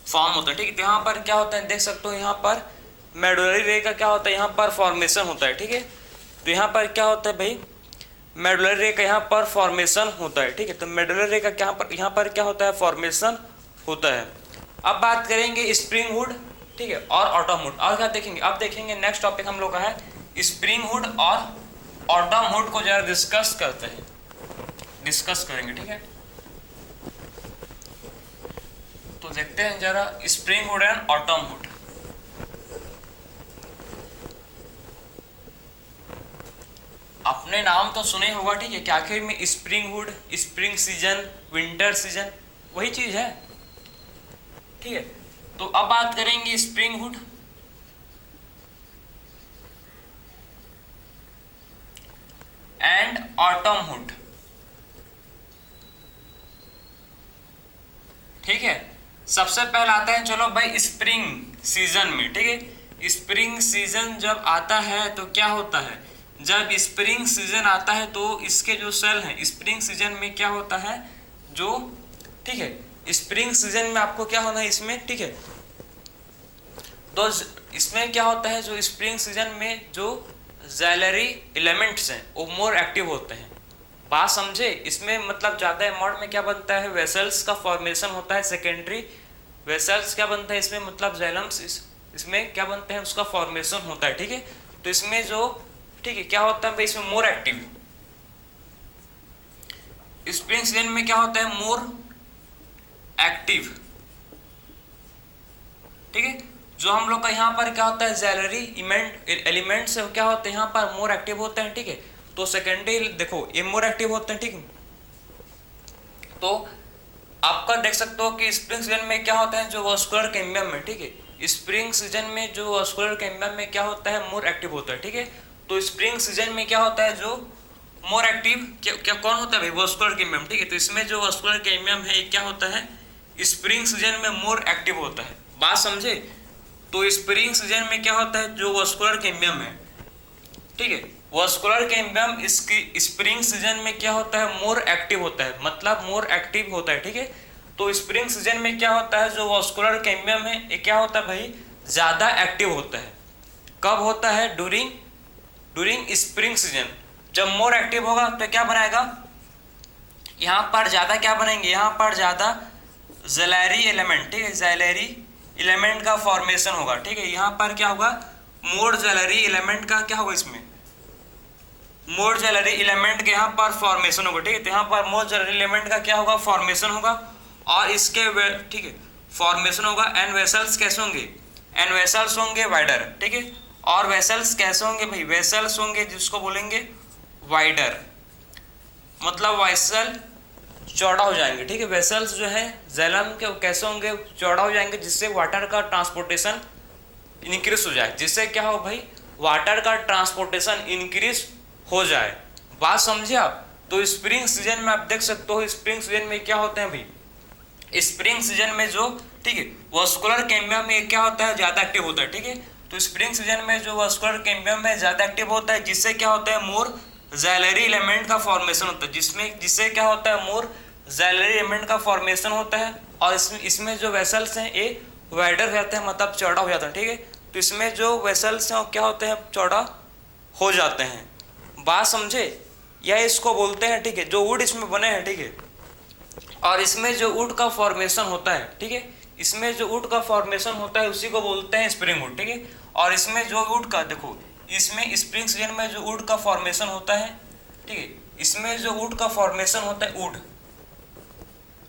A: फॉर्म होता है, ठीक है। तो यहाँ पर क्या होता है देख सकते हो, यहाँ पर मेडुलरी रे का क्या होता है, यहाँ पर फॉर्मेशन होता है, ठीक है। तो यहाँ पर क्या होता है भाई, मेडुलरी रे का यहाँ पर फॉर्मेशन होता है, ठीक है। तो मेडुलरी रे का यहाँ पर क्या होता है, फॉर्मेशन होता है। अब बात करेंगे स्प्रिंग हुड, ठीक है, और ऑटोम हुड। और क्या देखेंगे, अब देखेंगे नेक्स्ट टॉपिक हम लोग का है स्प्रिंग हुड और ऑटम हुड को जरा डिस्कस करते हैं, डिस्कस करेंगे, ठीक है। तो देखते हैं जरा spring hood and autumn hood. आपने नाम तो सुने होगा, ठीक है, कि आखिर में spring hood, spring season, winter season वही चीज है, ठीक है। तो अब बात करेंगे spring hood and autumn hood, ठीक है। सबसे पहले आता है, चलो भाई, स्प्रिंग सीजन में, ठीक है। स्प्रिंग सीजन जब आता है तो क्या होता है, जब स्प्रिंग सीजन आता है तो इसके जो सेल हैं स्प्रिंग सीजन में क्या होता है, जो, ठीक है, स्प्रिंग सीजन में आपको क्या होना है इसमें, ठीक है। तो इसमें क्या होता है, जो स्प्रिंग सीजन में जो ज़ैलरी एलिमेंट्स हैं वो मोर एक्टिव होते हैं। बात समझे, इसमें मतलब ज़्यादा अमाउंट में क्या बनता है, वेसल्स का फॉर्मेशन होता है, सेकेंडरी वेसल्स क्या बनता है इसमें, मतलब जैलम्स इसमें क्या बनते हैं, उसका फॉर्मेशन होता है, ठीक है। तो इसमें जो, ठीक है, क्या होता है भाई, इसमें मोर एक्टिव, स्प्रिंग सीजन में क्या होता है, मोर एक्टिव, ठीक है। जो हम लोग का यहाँ पर क्या होता है, ज़ैलरी एलिमेंट्स क्या होते हैं यहाँ पर मोर एक्टिव होते हैं, ठीक है। तो सेकेंडरी देखो ये मोर एक्टिव होते हैं, ठीक है। तो आपका देख सकते हो कि स्प्रिंग सीजन में क्या होता है, जो वास्कुलर कैम्बियम में, ठीक है, स्प्रिंग सीजन में जो वास्कुलर कैम्बियम में क्या होता है, मोर एक्टिव होता है, ठीक है। तो स्प्रिंग सीजन में क्या होता है, जो मोर एक्टिव क्या कौन होता है भाई, वास्कुलर कैम्बियम, ठीक है। तो इसमें जो वास्कुलर कैम्बियम है क्या होता है, स्प्रिंग सीजन में मोर एक्टिव होता है। बात समझे, तो स्प्रिंग सीजन में क्या होता है, जो वास्कुलर कैम्बियम है, ठीक है, वास्कुलर कैम्बियम इसकी स्प्रिंग सीजन में क्या होता है, मोर एक्टिव होता है, मतलब मोर एक्टिव होता है, ठीक है। तो स्प्रिंग सीजन में क्या होता है, जो वास्कुलर कैम्बियम है ये क्या होता है भाई, ज़्यादा एक्टिव होता है। कब होता है, ड्यूरिंग स्प्रिंग सीजन। जब मोर एक्टिव होगा तो क्या बनाएगा, यहाँ पर ज़्यादा क्या बनेंगे, यहाँ पर ज़्यादा ज़ैलरी एलिमेंट, ठीक है, ज़ैलरी एलिमेंट का फॉर्मेशन होगा, ठीक है। यहाँ पर क्या होगा, मोर ज़ैलरी एलिमेंट का क्या होगा, इसमें मोर ज़ैलरी एलिमेंट के यहाँ पर फॉर्मेशन होगा, ठीक है। तो यहाँ पर मोर ज़ैलरी एलिमेंट का क्या होगा, फॉर्मेशन होगा, और इसके, ठीक है, फॉर्मेशन होगा। एंड वेसल्स कैसे होंगे, एंड वेसल्स होंगे वाइडर, ठीक है। और वेसल्स कैसे होंगे भाई, वेसल्स होंगे जिसको बोलेंगे वाइडर, मतलब वेसल चौड़ा हो जाएंगे, ठीक है। वेसल्स जो है जैलम के कैसे होंगे, चौड़ा हो जाएंगे, जिससे वाटर का ट्रांसपोर्टेशन इंक्रीज हो जाए, जिससे क्या हो भाई, वाटर का ट्रांसपोर्टेशन इंक्रीज हो जाए। बात समझे आप। तो स्प्रिंग सीजन में आप देख सकते हो, स्प्रिंग सीजन में क्या होते हैं भाई, स्प्रिंग सीजन में जो, ठीक है, वास्कुलर कैम्बियम में क्या होता है, ज़्यादा एक्टिव होता है, ठीक है। तो स्प्रिंग सीजन में जो वास्कुलर कैम्बियम में ज़्यादा एक्टिव होता है, जिससे क्या होता है, मोर ज़ैलरी एलिमेंट का फॉर्मेशन होता है, जिससे क्या होता है, मोर ज़ैलरी एलिमेंट का फॉर्मेशन होता है। और इसमें जो वेसल्स हैं ये वाइडर हो जाते हैं, मतलब चौड़ा हो जाता है, ठीक है। तो इसमें जो वेसल्स हैं वो क्या होते हैं, चौड़ा हो जाते हैं। बात समझे, या इसको बोलते हैं, ठीक है, जो वुड इसमें बने हैं, ठीक है, और इसमें जो वुड का फॉर्मेशन होता है, ठीक है, इसमें जो वुड का फॉर्मेशन होता है उसी को बोलते हैं स्प्रिंग वुड, ठीक है। और इसमें जो वुड का, देखो, इसमें स्प्रिंग सीजन में जो वुड का फॉर्मेशन होता है, ठीक है, इसमें जो वुड का फॉर्मेशन होता है वुड,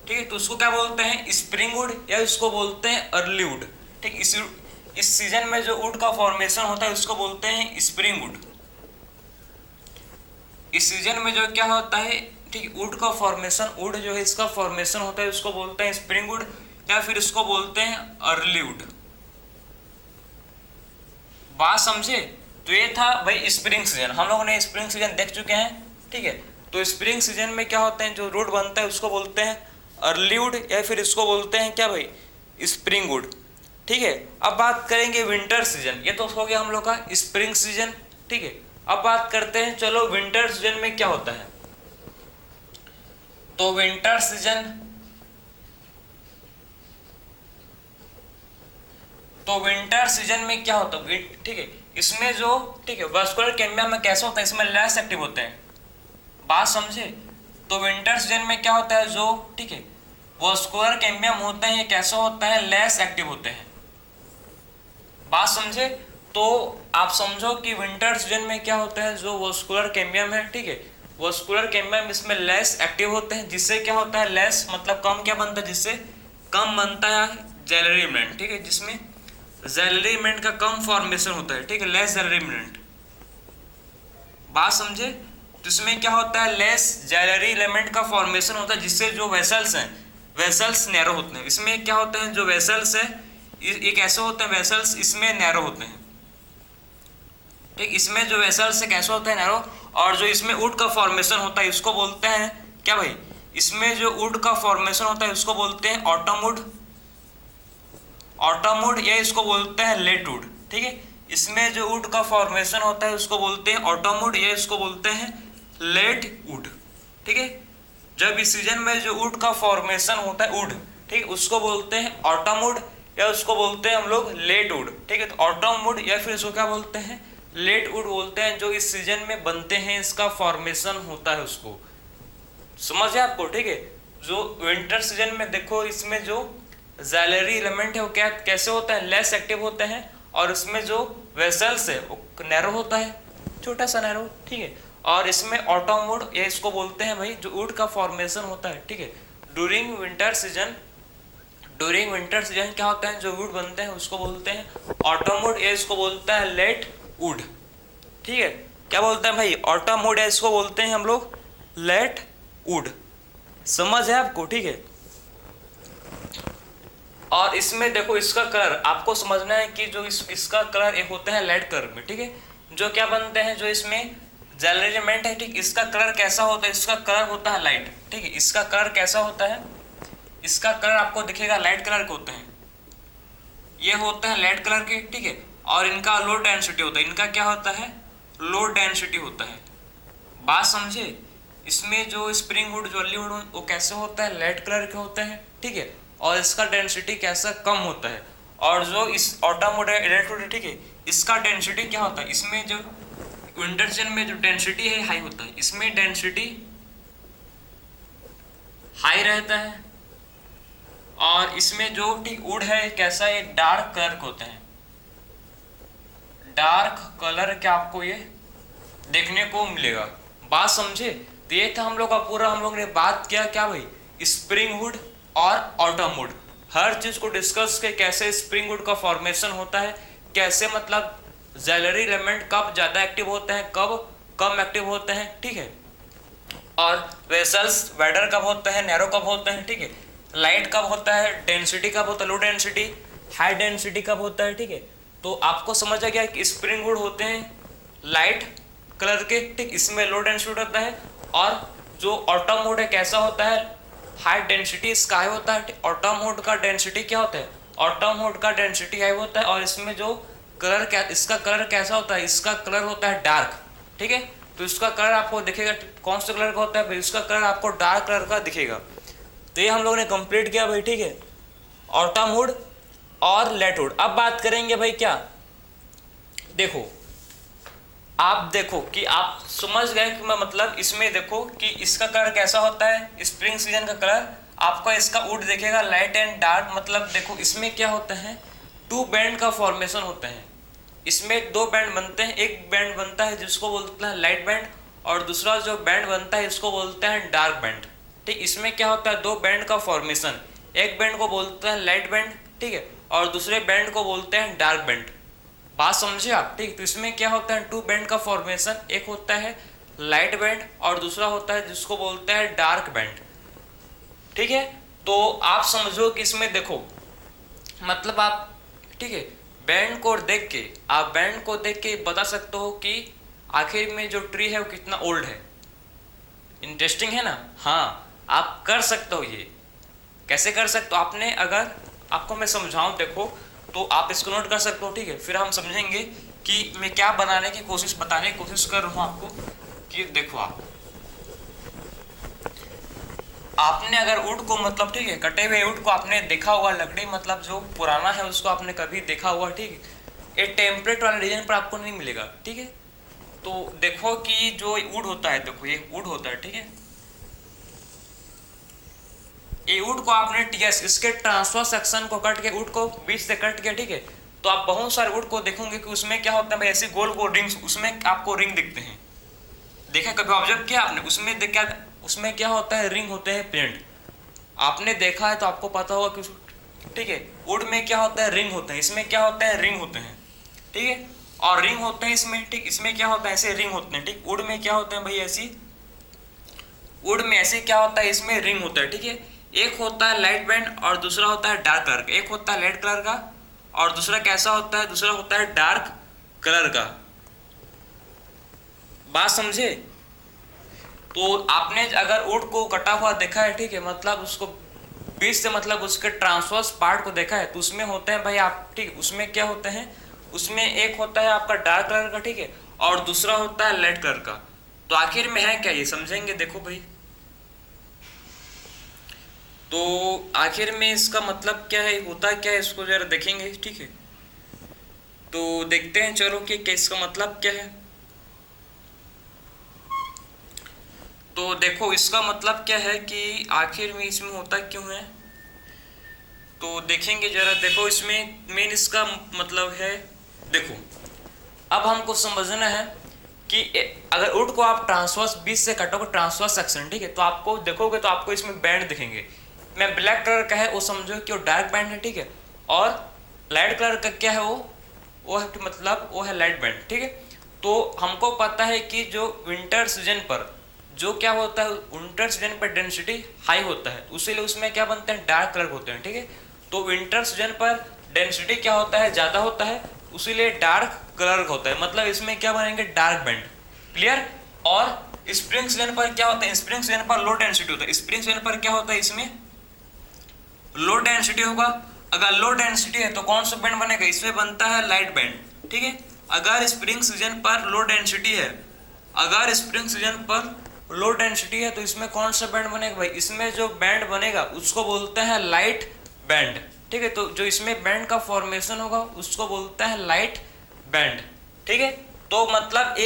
A: ठीक है, तो उसको क्या बोलते हैं, स्प्रिंग वुड, या इसको बोलते हैं अर्ली वुड, ठीक। इस सीजन में जो वुड का फॉर्मेशन होता है उसको बोलते हैं स्प्रिंग वुड। इस सीजन में जो क्या होता है, ठीक, वुड का फॉर्मेशन, वुड जो है इसका फॉर्मेशन होता है उसको बोलते हैं स्प्रिंग वुड, या फिर इसको बोलते हैं अर्ली वुड। बात समझे। तो ये था भाई स्प्रिंग सीजन, हम लोगों ने स्प्रिंग सीजन देख चुके हैं, ठीक है। तो स्प्रिंग सीजन में क्या होते हैं, जो वुड बनता है उसको बोलते हैं अर्ली वुड, या फिर इसको बोलते हैं क्या भाई, स्प्रिंग वुड, ठीक है। अब बात करेंगे विंटर सीजन, ये तो हो गया हम लोग का स्प्रिंग सीजन, ठीक है। अब बात करते हैं, चलो विंटर सीजन में क्या होता है। तो विंटर सीजन में क्या होता है, ठीक है, इसमें जो, ठीक है, वास्कुलर कैम्बियम में कैसे होता है, इसमें लेस एक्टिव होते हैं। बात समझे। तो विंटर सीजन में क्या होता है, जो, ठीक है, वास्कुलर कैम्बियम होते हैं ये कैसे होता है, लेस एक्टिव होते हैं। बात समझे। तो आप समझो कि विंटर सीजन में क्या होता है, जो वस्कुलर कैम्बियम है, ठीक है, वस्कुलर कैम्बियम इसमें लेस एक्टिव होते हैं, जिससे क्या होता है, लेस मतलब कम क्या बनता है, जिससे कम बनता है जैलरी इमिनेंट, ठीक है, जिसमें जैलरी इमिनेंट का कम फॉर्मेशन होता है, ठीक है, लेस जैलरी इमिनेंट, बात समझे। तो इसमें क्या होता है, लेस जैलरी एलिमेंट का फॉर्मेशन होता है, जिससे जो वेसल्स हैं, वेसल्स नैरो होते हैं। इसमें क्या होता है, जो वेसल्स है ये कैसे होते हैं, वेसल्स इसमें नैरो होते हैं, ठीक, इसमें जो वेसल्स है कैसे होता है, नैरो। और जो इसमें वुड का फॉर्मेशन होता है इसको बोलते हैं क्या भाई, इसमें जो वुड का फॉर्मेशन होता है उसको बोलते हैं ऑटम वुड, ऑटम वुड, या इसको बोलते हैं लेट वुड, ठीक है। इसमें जो वुड का फॉर्मेशन होता है उसको बोलते हैं ऑटम वुड, या इसको बोलते हैं लेट वुड, ठीक है। जब इस सीजन में जो वुड का फॉर्मेशन होता है वुड, ठीक, उसको बोलते हैं ऑटम वुड, या उसको बोलते हैं हम लोग लेट वुड, ठीक है। तो ऑटम वुड या फिर इसको क्या बोलते हैं, लेट वुड बोलते हैं, जो इस सीजन में बनते हैं, इसका फॉर्मेशन होता है, उसको समझे आपको, ठीक है। जो विंटर सीजन में देखो, इसमें जो जैलरी एलिमेंट है वो क्या कैसे होता है, लेस एक्टिव होते हैं, और इसमें जो वेसल्स है वो नैरो होता है, छोटा सा नैरो, ठीक है। और इसमें ऑटम वुड, या इसको बोलते हैं भाई जो वुड का फॉर्मेशन होता है, ठीक है, during winter season, during winter season क्या होता है, जो वुड बनते हैं उसको बोलते हैं ऑटम वुड, या इसको बोलता है लेट वुड, ठीक है। क्या बोलते हैं भाई, ऑटम वुड, या इसको बोलते हैं हम लोग लेट वुड, समझ है आपको, ठीक है। और इसमें देखो इसका कलर आपको समझना है कि जो इसका कलर एक होता है लाइट कलर में, ठीक है। जो क्या बनते हैं, जो इसमें जैलरी एलिमेंट है, ठीक, इसका कलर कैसा होता है, इसका कलर होता है लाइट, ठीक है। इसका कलर कैसा होता है, इसका कलर आपको दिखेगा लाइट कलर के होते हैं, ये होते हैं लाइट कलर के, ठीक है। और इनका लो डेंसिटी होता है, इनका क्या होता है, लो डेंसिटी होता है, बात समझे। इसमें जो स्प्रिंग वुड, जॉली वुड, वो कैसे होता है, लाइट कलर के होते हैं, ठीक है, और इसका डेंसिटी कैसा कम होता है। और जो इस ऑटम वुड है, लेट वुड, ठीक है, इसका डेंसिटी क्या होता है, इसमें जो विंटर सीजन में जो डेंसिटी है हाई होता है, इसमें डेंसिटी हाई रहता है। और इसमें जो ठीक वुड है कैसा है, डार्क कलर के होते हैं, डार्क कलर के आपको ये देखने को मिलेगा, बात समझे। तो ये था हम लोग का पूरा, हम लोग ने बात किया क्या भाई, स्प्रिंग वुड और ऑटम वुड, हर चीज को डिस्कस किया, कैसे स्प्रिंग वुड का फॉर्मेशन होता है, कैसे मतलब जैलरी एलिमेंट कब ज्यादा एक्टिव होते हैं, कब कम एक्टिव होते हैं, ठीक है। और वेसल्स वाइडर कब होते हैं, नैरो कब होते हैं, ठीक है, लाइट कब होता है, डेंसिटी कब होता है, लो डेंसिटी, हाई डेंसिटी कब होता है, ठीक है। तो आपको समझ आ गया कि स्प्रिंग वुड होते हैं लाइट कलर के, ठीक, इसमें लो डेंसिटी होता है। और जो ऑटम वुड है कैसा होता है, हाई डेंसिटी स्काई होता है। ऑटम वुड का डेंसिटी क्या होता है, ऑटम वुड का डेंसिटी हाई होता है। और इसमें जो कलर क्या, इसका कलर कैसा होता है, इसका कलर होता है डार्क, ठीक है। तो इसका कलर आपको दिखेगा कौन सा कलर का होता है भाई, इसका कलर आपको डार्क कलर का दिखेगा। तो ये हम लोग ने कंप्लीट किया भाई, ठीक है, ऑटम वुड और लेट वुड। अब बात करेंगे भाई क्या, देखो आप देखो कि आप समझ गए कि मैं मतलब इसमें देखो कि इसका कलर कैसा होता है, स्प्रिंग सीजन का कलर आपका, इसका वुड देखेगा लाइट एंड डार्क। मतलब देखो इसमें क्या होता है, टू बैंड का फॉर्मेशन होता है, इसमें दो बैंड बनते हैं, एक बैंड बनता है जिसको बोलते हैं लाइट बैंड, और दूसरा जो बैंड बनता है इसको बोलते हैं डार्क बैंड, ठीक। इसमें क्या होता है, दो बैंड का फॉर्मेशन, एक बैंड को बोलते हैं लाइट बैंड, ठीक है, और दूसरे बैंड को बोलते हैं डार्क बैंड, बात समझे आप, ठीक। तो इसमें क्या होता है, टू बैंड का फॉर्मेशन, एक होता है लाइट बैंड और दूसरा होता है जिसको बोलते हैं डार्क बैंड, ठीक है। तो आप समझो कि इसमें देखो मतलब आप, ठीक है, बैंड को देख के, आप बैंड को देख के बता सकते हो कि आखिर में जो ट्री है वो कितना ओल्ड है। इंटरेस्टिंग है ना, हाँ, आप कर सकते हो। ये कैसे कर सकते हो, आपने अगर आपको मैं समझाऊं देखो तो आप इसको नोट कर सकते हो, ठीक है। फिर हम समझेंगे कि मैं क्या बनाने की कोशिश, बताने की कोशिश कर रहा हूँ आपको कि देखो आपने अगर वुड को मतलब, ठीक है, कटे हुए वुड को आपने देखा होगा, लकड़ी मतलब जो पुराना है उसको आपने कभी देखा होगा, ठीक है। ये टेम्परेट वाले रीजन पर आपको नहीं मिलेगा, ठीक है। तो देखो कि जो वुड होता है, देखो ये वुड होता है, ठीक है, ये वुड को आपने टीएस इसके ट्रांसफर सेक्शन को कट के, वुड को बीच से कट के, ठीक है, तो आप बहुत सारे वुड को देखोगे कि उसमें क्या होता है भाई, ऐसे गोल गोल रिंग्स, उसमें आपको रिंग दिखते हैं। देखा कभी ऑब्जर्व किया आपने, उसमें देखा उसमें क्या होता है, रिंग होते हैं पेंट। आपने देखा है तो आपको पता होगा कि ठीक है, वुड में क्या होता है, रिंग होते हैं, इसमें क्या होता है, रिंग होते हैं, ठीक है, और रिंग होते हैं इसमें, ठीक, इसमें क्या होता है, ऐसे रिंग होते हैं, ठीक। वुड में क्या होते हैं भाई, ऐसी वुड में ऐसे क्या होता है, इसमें रिंग होता है, ठीक है। एक होता है लाइट बैंड और दूसरा होता है डार्क कलर का। एक होता है लाइट कलर का और दूसरा कैसा होता है, दूसरा होता है डार्क कलर का। बात समझे? तो आपने अगर वुड को कटा हुआ देखा है, ठीक है, मतलब उसको बीच से, मतलब उसके ट्रांसवर्स पार्ट को देखा है, तो उसमें होते हैं भाई आप, ठीक, उसमें क्या होते हैं, उसमें एक होता है आपका डार्क कलर का, ठीक है, और दूसरा होता है लाइट कलर का। तो आखिर में है क्या, ये समझेंगे, देखो भाई। तो आखिर में इसका मतलब क्या है, होता क्या है, इसको जरा देखेंगे, ठीक है। तो देखते हैं चलो कि इसका मतलब क्या है। तो देखो इसका मतलब क्या है कि आखिर में इसमें होता क्यों है, तो देखेंगे जरा। देखो इसमें मेन इसका मतलब है, देखो अब हमको समझना है कि अगर वुड को आप ट्रांसवर्स बीच से काटोगे, ट्रांसवर्स सेक्शन, ठीक है, तो आपको देखोगे तो आपको इसमें बैंड दिखेंगे। मैं ब्लैक कलर का है वो समझो कि वो डार्क बैंड है, ठीक है, और लाइट कलर का क्या है, वो है मतलब वो है लाइट बैंड, ठीक है। तो हमको पता है कि जो विंटर सीजन पर जो क्या होता है, विंटर सीजन पर डेंसिटी हाई होता है, इसीलिए उसमें क्या बनते हैं, डार्क कलर होते हैं, ठीक है। तो विंटर सीजन पर डेंसिटी क्या होता है, ज्यादा होता है, उसीलिए डार्क कलर होता है, मतलब इसमें क्या बनेंगे, डार्क बैंड, क्लियर। और स्प्रिंग सीजन पर क्या होता है, स्प्रिंग सीजन पर लो डेंसिटी होता है, स्प्रिंग सीजन पर क्या होता है, इसमें लो डेंसिटी होगा। अगर लो डेंसिटी है तो कौन सा बैंड बनेगा, इसमें बनता है लाइट बैंड, ठीक है। अगर स्प्रिंग सीजन पर लो डेंसिटी है, अगर स्प्रिंग सीजन पर लो डेंसिटी है तो इसमें कौन सा बैंड बनेगा भाई, इसमें जो बैंड बनेगा उसको बोलते हैं लाइट बैंड, ठीक है। तो जो इसमें बैंड का फॉर्मेशन होगा उसको बोलते हैं लाइट बैंड, ठीक है। तो मतलब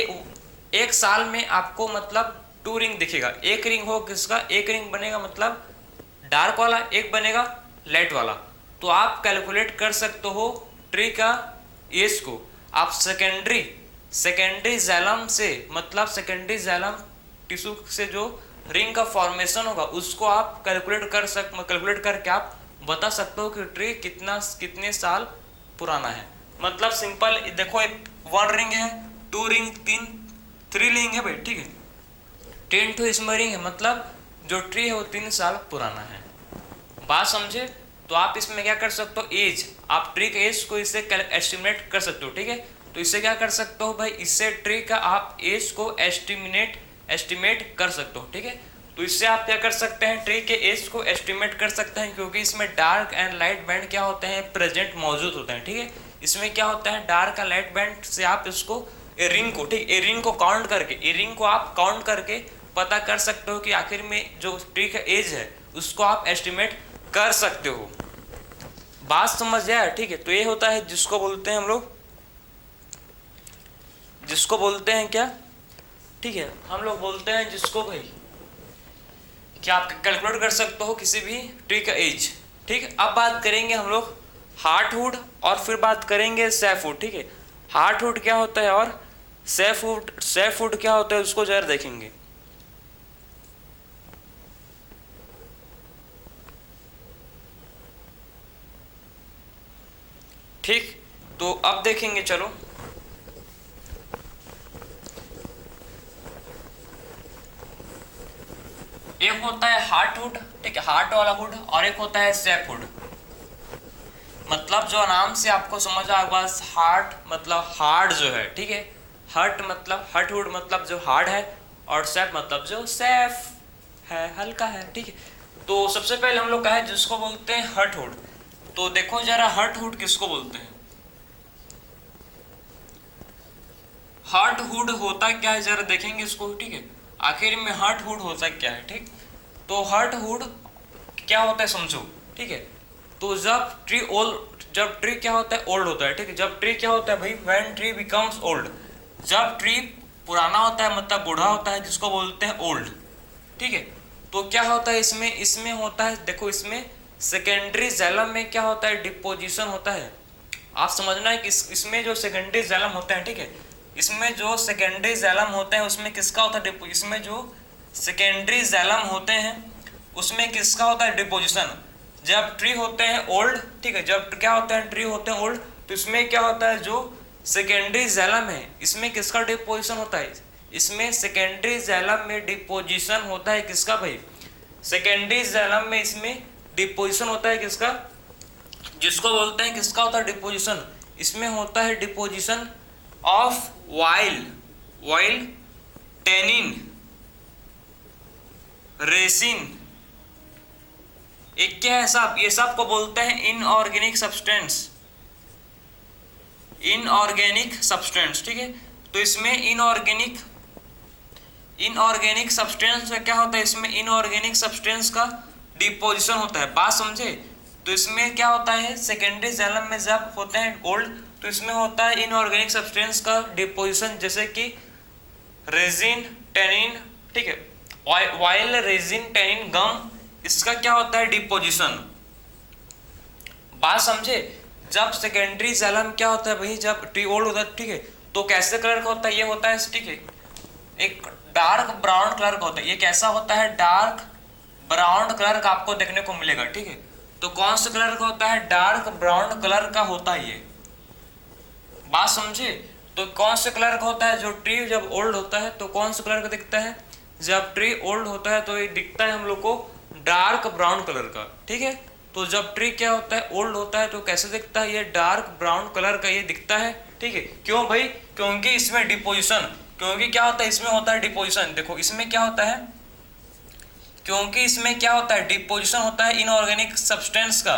A: एक साल में आपको मतलब 2 रिंग दिखेगा, एक रिंग हो किसका, एक रिंग बनेगा मतलब डार्क वाला, एक बनेगा लाइट वाला। तो आप कैलकुलेट कर सकते हो ट्री का एज को। आप सेकेंडरी जैलम से, मतलब सेकेंडरी जैलम टिश्यू से जो रिंग का फॉर्मेशन होगा उसको आप कैलकुलेट करके आप बता सकते हो कि ट्री कितने साल पुराना है। मतलब सिंपल देखो, एक 1 रिंग है, 2 रिंग, 3 रिंग है भाई, ठीक है, 10 टू इसमें रिंग है, मतलब जो ट्री है वो 3 साल पुराना है। बात समझे? तो आप इसमें क्या कर सकते हो, एज, आप ट्री के एज को इससे एस्टिमेट कर सकते हो, ठीक है। तो इससे क्या कर सकते हो भाई, इससे ट्री का आप एज को एस्टिमेट कर सकते हो, ठीक है। तो इससे आप क्या कर सकते हैं, ट्री के एज को एस्टिमेट कर सकते हैं, क्योंकि इसमें डार्क एंड लाइट बैंड क्या होते हैं, प्रेजेंट मौजूद होते हैं, ठीक है। इसमें क्या होता है, डार्क एंड लाइट बैंड से आप इसको रिंग को, ठीक, रिंग को काउंट करके, रिंग को आप काउंट करके पता कर सकते हो कि आखिर में जो ट्री का एज है उसको आप एस्टिमेट कर सकते हो। बात समझ आया, ठीक है। तो ये होता है जिसको बोलते हैं हम लोग, जिसको बोलते हैं क्या, ठीक है, हम लोग बोलते हैं जिसको भाई क्या आप कैलकुलेट कर सकते हो किसी भी ट्री का एज, ठीक है। अब बात करेंगे हम लोग हार्टवुड और फिर बात करेंगे सैफवुड, ठीक है। हार्टवुड क्या होता है और सैफवुड क्या होता है उसको जरा देखेंगे। ठीक, तो अब देखेंगे चलो। एक होता है हार्टवुड, ठीक है, हार्ट वाला वुड, और एक होता है सैफवुड। मतलब जो नाम से आपको समझ आ गया, हार्ट मतलब हार्ड जो है, ठीक है, हर्ट मतलब हर्टवुड मतलब जो हार्ड है, और सैफ मतलब जो सैफ है, हल्का है, ठीक है। तो सबसे पहले हम लोग कहें जिसको बोलते हैं हर्टवुड। तो देखो जरा हर्टवुड किसको बोलते हैं, हार्टवुड होता क्या है जरा देखेंगे इसको, ठीक है। आखिर में हार्टवुड होता क्या है, ठीक। तो हार्टवुड क्या होता है समझो, ठीक है। तो जब ट्री क्या होता है, ओल्ड होता है, ठीक है। जब ट्री क्या होता है भाई, व्हेन ट्री बिकम्स ओल्ड, जब ट्री पुराना होता है मतलब बूढ़ा होता है, जिसको बोलते हैं ओल्ड, ठीक है। तो क्या होता है इसमें होता है, देखो इसमें सेकेंडरी जैलम में क्या होता है, डिपोजिशन होता है। आप समझना है कि इसमें जो सेकेंडरी जाइलम होते हैं, ठीक है, इसमें जो सेकेंडरी जाइलम होते हैं उसमें किसका होता है, इसमें जो सेकेंडरी जाइलम होते हैं उसमें किसका होता है डिपोजिशन। जब ट्री होते हैं ओल्ड, ठीक है, जब क्या होते हैं ट्री होते हैं ओल्ड, तो इसमें क्या होता है जो सेकेंडरी जाइलम है इसमें किसका डिपोजिशन होता है, इसमें सेकेंडरी जाइलम में डिपोजिशन होता है किसका भाई, सेकेंडरी जाइलम में इसमें डिपोजिशन होता है किसका, जिसको बोलते हैं किसका होता है डिपोजिशन, इसमें होता है डिपोजिशन ऑफ वाइल टेनिन रेसिन। एक क्या है साहब, ये सब को बोलते हैं इनऑर्गेनिक सब्सटेंस, इनऑर्गेनिक सब्सटेंस, ठीक है। तो इसमें इनऑर्गेनिक सब्सटेंस का क्या होता है, इसमें इनऑर्गेनिक सब्सटेंस का डिपोजिशन होता है, बात समझे। तो इसमें क्या होता है सेकेंडरी जाइलम में जब होते हैं ओल्ड तो इसमें होता है इनऑर्गेनिक सब्सटेंस का डिपोजिशन, जैसे कि रेजिन टेनिन, ठीक है, वाइल रेजिन टेनिन गम, इसका क्या होता है डिपोजिशन, बात समझे। जब सेकेंडरी जाइलम क्या होता है भाई, जब ट्री ओल्ड होता है, ठीक है, तो कैसे कलर का होता है, ये होता है, ठीक है, एक डार्क ब्राउन कलर का होता है, ये कैसा होता है डार्क ब्राउन कलर का आपको देखने को मिलेगा, ठीक है। तो कौन सा कलर का होता है, डार्क ब्राउन कलर का होता है ये, बात समझे। तो कौन से कलर का होता है, जो ट्री जब ओल्ड होता है तो कौन से कलर का दिखता है, जब ट्री ओल्ड होता है तो ये दिखता है हम लोग को डार्क ब्राउन कलर का, ठीक है। तो जब ट्री क्या होता है ओल्ड होता है तो कैसे दिखता है, ये डार्क ब्राउन कलर का ये दिखता है, ठीक है। क्यों भाई, क्योंकि इसमें डिपोजिशन, क्योंकि क्या होता है इसमें होता है डिपोजिशन, देखो इसमें क्या होता है, क्योंकि इसमें क्या होता है डिपोजिशन होता है इनऑर्गेनिक सब्सटेंस का,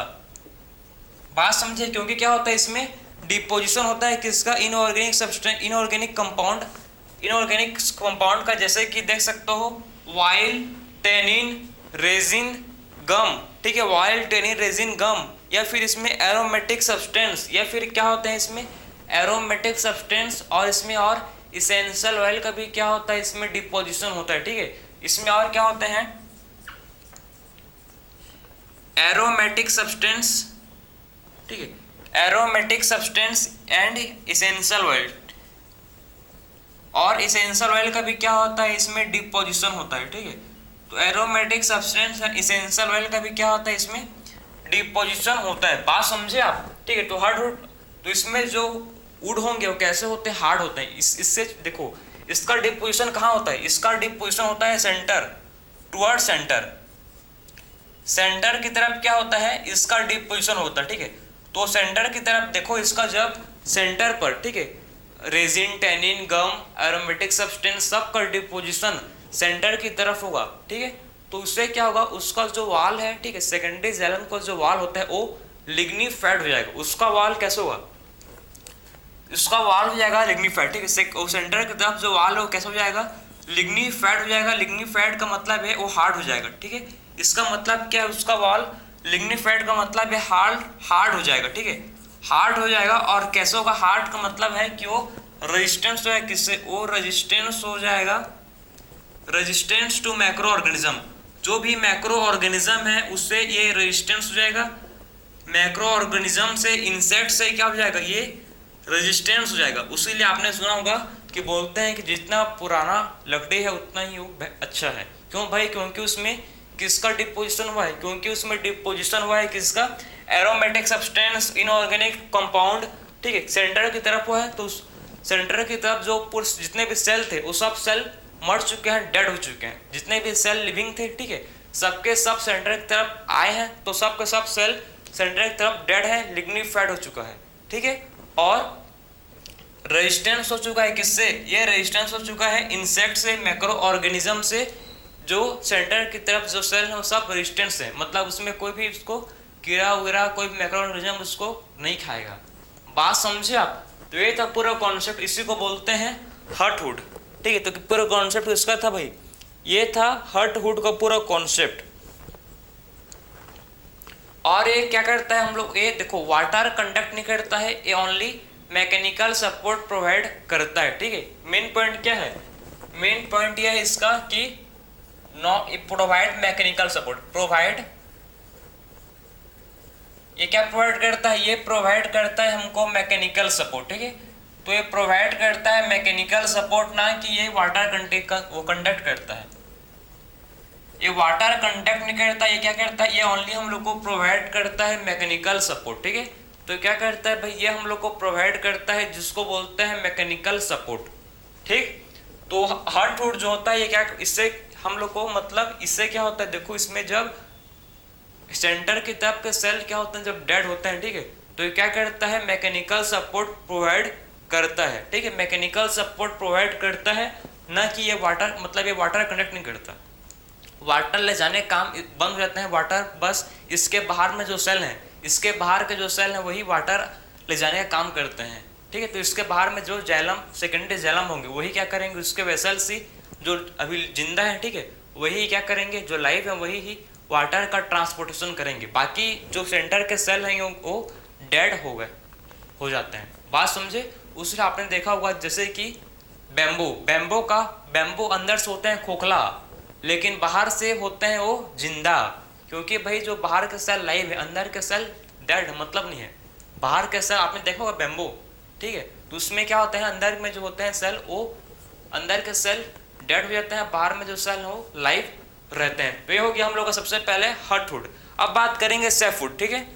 A: बात समझे। क्योंकि क्या होता है इसमें डिपोजिशन होता है किसका, इनऑर्गेनिक सब्सटेंस, इनऑर्गेनिक कंपाउंड का, जैसे कि देख सकते हो वाइल टेनिन रेजिन गम, ठीक है, वाइल टेनिन रेजिन गम, या फिर इसमें एरोमेटिक सब्सटेंस, या फिर क्या होते हैं इसमें एरोमेटिक सब्सटेंस, और इसमें और इसेंशियल ऑयल का भी क्या होता है इसमें डिपोजिशन होता है, ठीक है। इसमें और क्या होते हैं एरोमेटिक सब्सटेंस, ठीक है, aromatic substance and essential oil, और इसेंशियल ऑयल का भी क्या होता है इसमें डिपोजिशन होता है, ठीक है। तो aromatic substance and essential oil का भी क्या होता है इसमें डिपोजिशन होता है, बात समझे आप, ठीक है। तो हार्डवुड, तो इसमें जो वुड होंगे वो कैसे होते हैं, हार्ड होते हैं। इससे देखो इसका डिपोजिशन कहाँ होता है, इसका डिपोजिशन होता है सेंटर, टुवर्ड सेंटर, सेंटर की तरफ क्या होता है इसका डिपोजिशन होता है, ठीक है। तो सेंटर की तरफ देखो, इसका जब सेंटर पर, ठीक है, रेजिन टेनिन गम एरोमेटिक सब्सटेंस सब का डिपोजिशन सेंटर की तरफ होगा, ठीक है। तो उससे क्या होगा, उसका जो वाल है, ठीक है, सेकेंडरी जाइलम का जो वाल होता है वो लिग्निफाइड हो जाएगा, उसका वाल कैसे होगा, उसका वाल हो जाएगा लिग्निफाइड, ठीक है। सेंटर की तरफ जो वाल है वो कैसे हो जाएगा लिग्निफाइड हो जाएगा, लिग्निफाइड का मतलब है वो हार्ड हो जाएगा, ठीक है। इसका मतलब क्या है, उसका वाल लिग्निफाइड का मतलब है हार्ड हो जाएगा, ठीक है, हार्ड हो जाएगा। और कैसे होगा, हार्ड का मतलब है कि वो रेजिस्टेंस हो, किससे, वो रेजिस्टेंस हो जाएगा, रेजिस्टेंस टू मैक्रो ऑर्गेनिज्म, जो भी मैक्रो ऑर्गेनिज्म है उससे ये रेजिस्टेंस हो जाएगा, मैक्रो ऑर्गेनिज्म से, इंसेक्ट से क्या हो जाएगा, ये रेजिस्टेंस हो जाएगा। उसीलिए आपने सुना होगा कि बोलते हैं कि जितना पुराना लकड़ी है उतना ही वो अच्छा है। क्यों भाई, क्योंकि उसमें किसका डिपोजिशन हुआ है, क्योंकि उसमें डिपोजिशन हुआ है किसका, एरोमेटिक सब्सटेंस इनऑर्गेनिक कंपाउंड, ठीक है, सेंटर की तरफ हुआ है। तो सेंटर की तरफ जो जितने भी सेल थे वो सब सेल मर चुके हैं, डेड हो चुके हैं, जितने भी सेल लिविंग थे, ठीक है, सबके सब सेंटर की तरफ आए हैं, तो सबके सब सेल सेंटर की तरफ डेड है, लिग्निफाइड हो चुका है, ठीक है। और रेजिस्टेंस हो चुका है किससे, ये रेजिस्टेंस हो चुका है इंसेक्ट से, मैक्रो ऑर्गेनिज्म से, जो सेंटर की तरफ जो सेल है वो सब रेजिस्टेंस है, मतलब उसमें कोई भी उसको कीड़ा वगैरह कोई मैक्रो ऑर्गेनिज्म उसको नहीं खाएगा, बात समझे आप। तो ये था पूरा कॉन्सेप्ट, इसी को बोलते हैं हर्टवुड, ठीक है। तो पूरा कॉन्सेप्ट इसका था भाई, ये था हर्टवुड का पूरा कॉन्सेप्ट। और ये क्या करता है हम लोग, ये देखो वाटर कंडक्ट नहीं करता है, ये ओनली मैकेनिकल सपोर्ट प्रोवाइड करता है, ठीक है। मेन पॉइंट क्या है, मेन पॉइंट यह है इसका कि no provide mechanical support, provide ये क्या प्रोवाइड करता है, ये प्रोवाइड करता है हमको मैकेनिकल सपोर्ट, ठीक है। तो ये प्रोवाइड करता है मैकेनिकल सपोर्ट, ना कि ये वाटर कंडक्ट करता है। ये वाटर कंडक्ट नहीं करता, ये क्या करता है, ये ओनली हम लोग को प्रोवाइड करता है मैकेनिकल सपोर्ट, ठीक है। तो क्या करता है भाई, ये हम लोग को प्रोवाइड करता है जिसको बोलते हैं मैकेनिकल सपोर्ट, ठीक। तो हार्टवुड जो होता है ये क्या, इससे हम लोग को मतलब इससे क्या होता है, देखो इसमें जब सेंटर की तरफ के सेल क्या होते हैं जब डेड होते हैं, ठीक है, तो ये क्या करता है मैकेनिकल सपोर्ट प्रोवाइड करता है, ठीक है। मैकेनिकल सपोर्ट प्रोवाइड करता है, ना कि ये वाटर मतलब ये वाटर कंडक्ट नहीं करता। वाटर ले जाने काम बंद हो जाते हैं, वाटर बस इसके बाहर में जो सेल हैं, इसके बाहर के जो सेल हैं वही वाटर ले जाने का काम करते हैं, ठीक है। तो इसके बाहर में जो जैलम सेकेंडरी जैलम होंगे वही क्या करेंगे, उसके वेसल्स ही जो अभी जिंदा है, ठीक है, वही क्या करेंगे, जो लाइव है वही ही वाटर का ट्रांसपोर्टेशन करेंगे। बाकी जो सेंटर के सेल हैं वो डेड हो जाते हैं। बात समझे। उससे आपने देखा होगा जैसे कि बैम्बो अंदर से होते हैं खोखला, लेकिन बाहर से होते हैं वो जिंदा, क्योंकि भाई जो बाहर के सेल लाइव है, अंदर के सेल डेड मतलब नहीं है। बाहर के सेल आपने देखा होगा बैम्बो, ठीक है, तो उसमें क्या होता है, अंदर में जो होते हैं सेल वो अंदर के सेल डेड हो जाते हैं, बाहर में जो सेल हो लाइव रहते हैं। तो ये हो गया हम लोग का सबसे पहले हार्टवुड। अब बात करेंगे सैफवुड, ठीक है।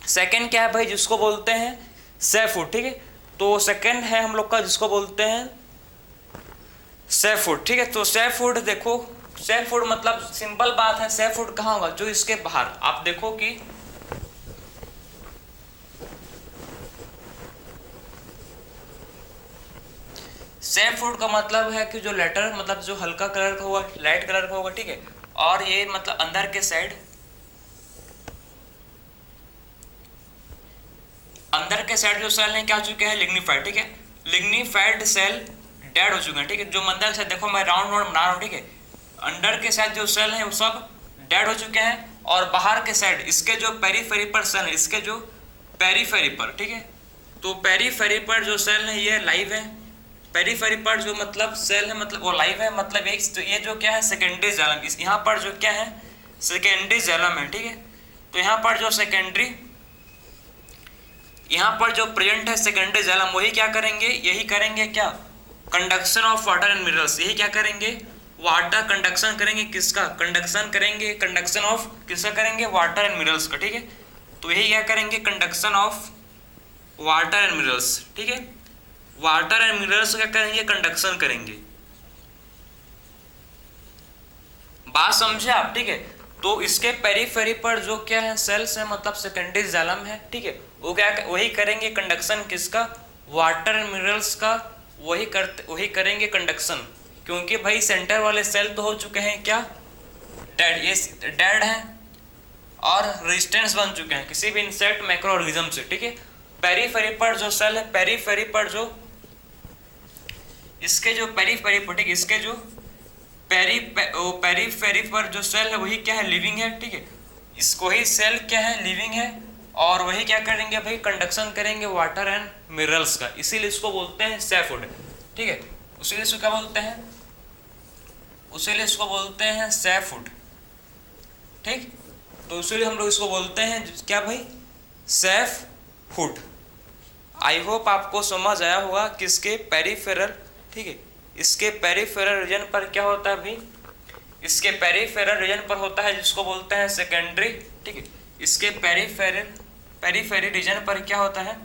A: सेकंड क्या है भाई, जिसको बोलते हैं सैफवुड, ठीक है। तो सेकंड है हम लोग का जिसको बोलते हैं सैफवुड, ठीक है। तो सैफवुड देखो, सैफवुड मतलब सिंपल बात है, सैफवुड कहाँ होगा, जो इसके बाहर आप देखो कि सैफवुड का मतलब है कि जो लेटर मतलब जो हल्का कलर का होगा, लाइट कलर का होगा, ठीक है। और ये मतलब अंदर के साइड, अंदर के साइड जो सेल हैं क्या हो चुके हैं, लिग्निफाइड, ठीक है। लिग्निफाइड सेल डेड हो चुके हैं, ठीक है। जो अंदर से देखो मैं राउंड राउंड बना रहा हूँ, ठीक है, अंदर के साइड जो सेल हैं वो सब डेड हो चुके हैं, और बाहर के साइड इसके जो पेरीफेरी पर सेल है, इसके जो पेरीफेरी पर, ठीक है, तो पेरीफेरी पर जो सेल है ये लाइव है। पेरीफेरी पर जो मतलब सेल है मतलब वो लाइव है, मतलब एक तो ये जो क्या है सेकेंडरी जैलम, इस यहाँ पर जो क्या है सेकेंडरी जैलम है, ठीक है। तो यहाँ पर जो सेकेंडरी, यहाँ पर जो प्रेजेंट है सेकेंडरी जैलम, वही क्या करेंगे, यही करेंगे क्या, conduction of water and minerals, यही क्या करेंगे, वाटर कंडक्शन करेंगे, किसका कंडक्शन करेंगे, कंडक्शन ऑफ किसका करेंगे, वाटर एंड मिनरल्स का, ठीक है। तो यही क्या करेंगे, conduction of water and minerals, ठीक है। वाटर एंड मिनरल्स क्या करेंगे, कंडक्शन करेंगे। बात समझे आप, ठीक है। तो इसके पेरीफेरी पर जो क्या है सेल्स है मतलब सेकेंडरी जैलम है, ठीक है, वो क्या वही करेंगे कंडक्शन किसका, वाटर एंड मिनरल्स का, वही करेंगे कंडक्शन, क्योंकि भाई सेंटर वाले सेल तो हो चुके हैं क्या डेड, ये डेड हैं और रेजिस्टेंस बन चुके हैं किसी भी इंसेक्ट माइक्रो ऑर्गेनिज्म से, ठीक है। पेरीफेरी पर जो सेल है, पेरीफेरी पर जो इसके जो पेरीफेरी पर, ठीक है, इसके जो पेरीफेरी पर जो सेल है वही क्या है, लिविंग है, ठीक है। इसको ही सेल क्या है, लिविंग है, और वही क्या करेंगे भाई, कंडक्शन करेंगे वाटर एंड मिनरल्स का, इसीलिए इसको बोलते हैं सैफवुड, ठीक है। उसीलिए इसको क्या बोलते हैं, उसीलिए इसको बोलते हैं सैफवुड, ठीक। तो इसीलिए हम लोग इसको बोलते हैं क्या भाई, सैफवुड। आई होप आपको समझ आया होगा किसके पेरीफेरल, ठीक है, इसके पेरीफेरल रीजन पर क्या होता है भाई, इसके पेरीफेरल रीजन पर होता है जिसको बोलते हैं सेकेंडरी, ठीक है। इसके पेरीफेरी रीजन पर क्या होता है,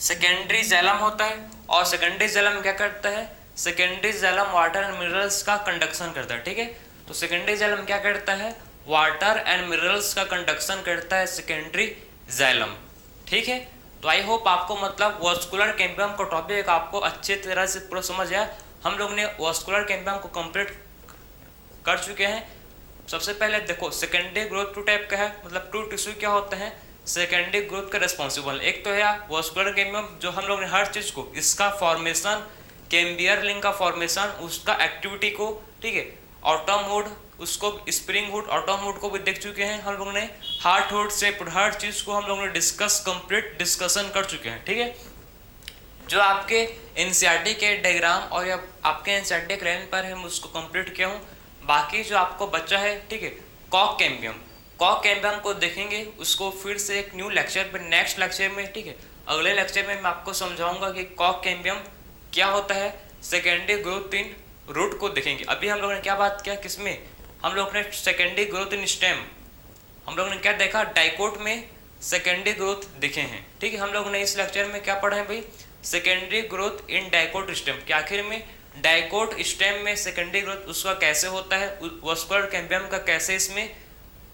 A: सेकेंडरी जैलम होता है, और सेकेंडरी जैलम क्या करता है, सेकेंडरी जैलम वाटर एंड मिनरल्स का कंडक्शन करता है, ठीक है। तो सेकेंडरी जैलम क्या करता है, वाटर एंड मिनरल्स का कंडक्शन करता है सेकेंडरी जैलम, ठीक है। तो आई होप आपको मतलब वास्कुलर कैम्बियम का टॉपिक आपको अच्छे तरह से पूरा समझ आया। हम लोग ने वास्कुलर कैम्बियम को कंप्लीट कर चुके हैं। सबसे पहले देखो सेकेंडरी ग्रोथ टू टाइप का है, मतलब टू टिश्यू क्या होता है, सेकेंडरी ग्रोथ का रिस्पॉन्सिबल। एक तो है वास्कुलर कैम्बियम, जो हम लोग ने हर चीज़ को इसका फॉर्मेशन, कैम्बियर लिंक का फॉर्मेशन, उसका एक्टिविटी को, ठीक है, ऑटम हुड, उसको स्प्रिंग हुड, ऑटम हुड को भी देख चुके हैं हम लोग ने, हार्टवुड से हर चीज़ को हम लोग ने कंप्लीट डिस्कशन कर चुके हैं, ठीक है। जो आपके एनसीईआरटी के डायग्राम और या आपके एनसीईआरटी के लाइन पर है मैं उसको कंप्लीट किया हूँ। बाकी जो आपको बचा है, ठीक है, कॉक कैम्बियम, कॉक कैम्बियम को देखेंगे, उसको फिर से एक न्यू लेक्चर पे, नेक्स्ट लेक्चर में, ठीक है। अगले लेक्चर में मैं आपको समझाऊंगा कि कॉक कैम्बियम क्या होता है, सेकेंडरी ग्रोथ इन रूट को देखेंगे। अभी हम लोगों ने क्या बात किया, किसमें, हम लोग ने सेकेंडरी ग्रोथ इन स्टेम, हम लोग ने क्या देखा, डाइकोट में सेकेंडरी ग्रोथ देखे हैं, ठीक है। हम लोग ने इस लेक्चर में क्या पढ़ा है भाई, secondary growth in dicot stem, कि आखिर में डाइकोट स्टेम में सेकेंडरी ग्रोथ उसका कैसे होता है, वास्कुलर कैम्बियम का कैसे इसमें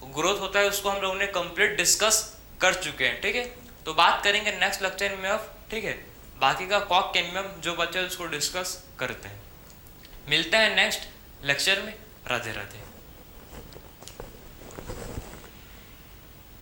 A: ग्रोथ होता है, उसको हम लोगों ने कंप्लीट डिस्कस कर चुके हैं, ठीक है। तो बात करेंगे नेक्स्ट लेक्चर में अब, ठीक है। बाकी का कॉक कैम्बियम जो बच्चे उसको डिस्कस करते हैं। मिलते हैं नेक्स्ट लेक्चर में। राधे राधे।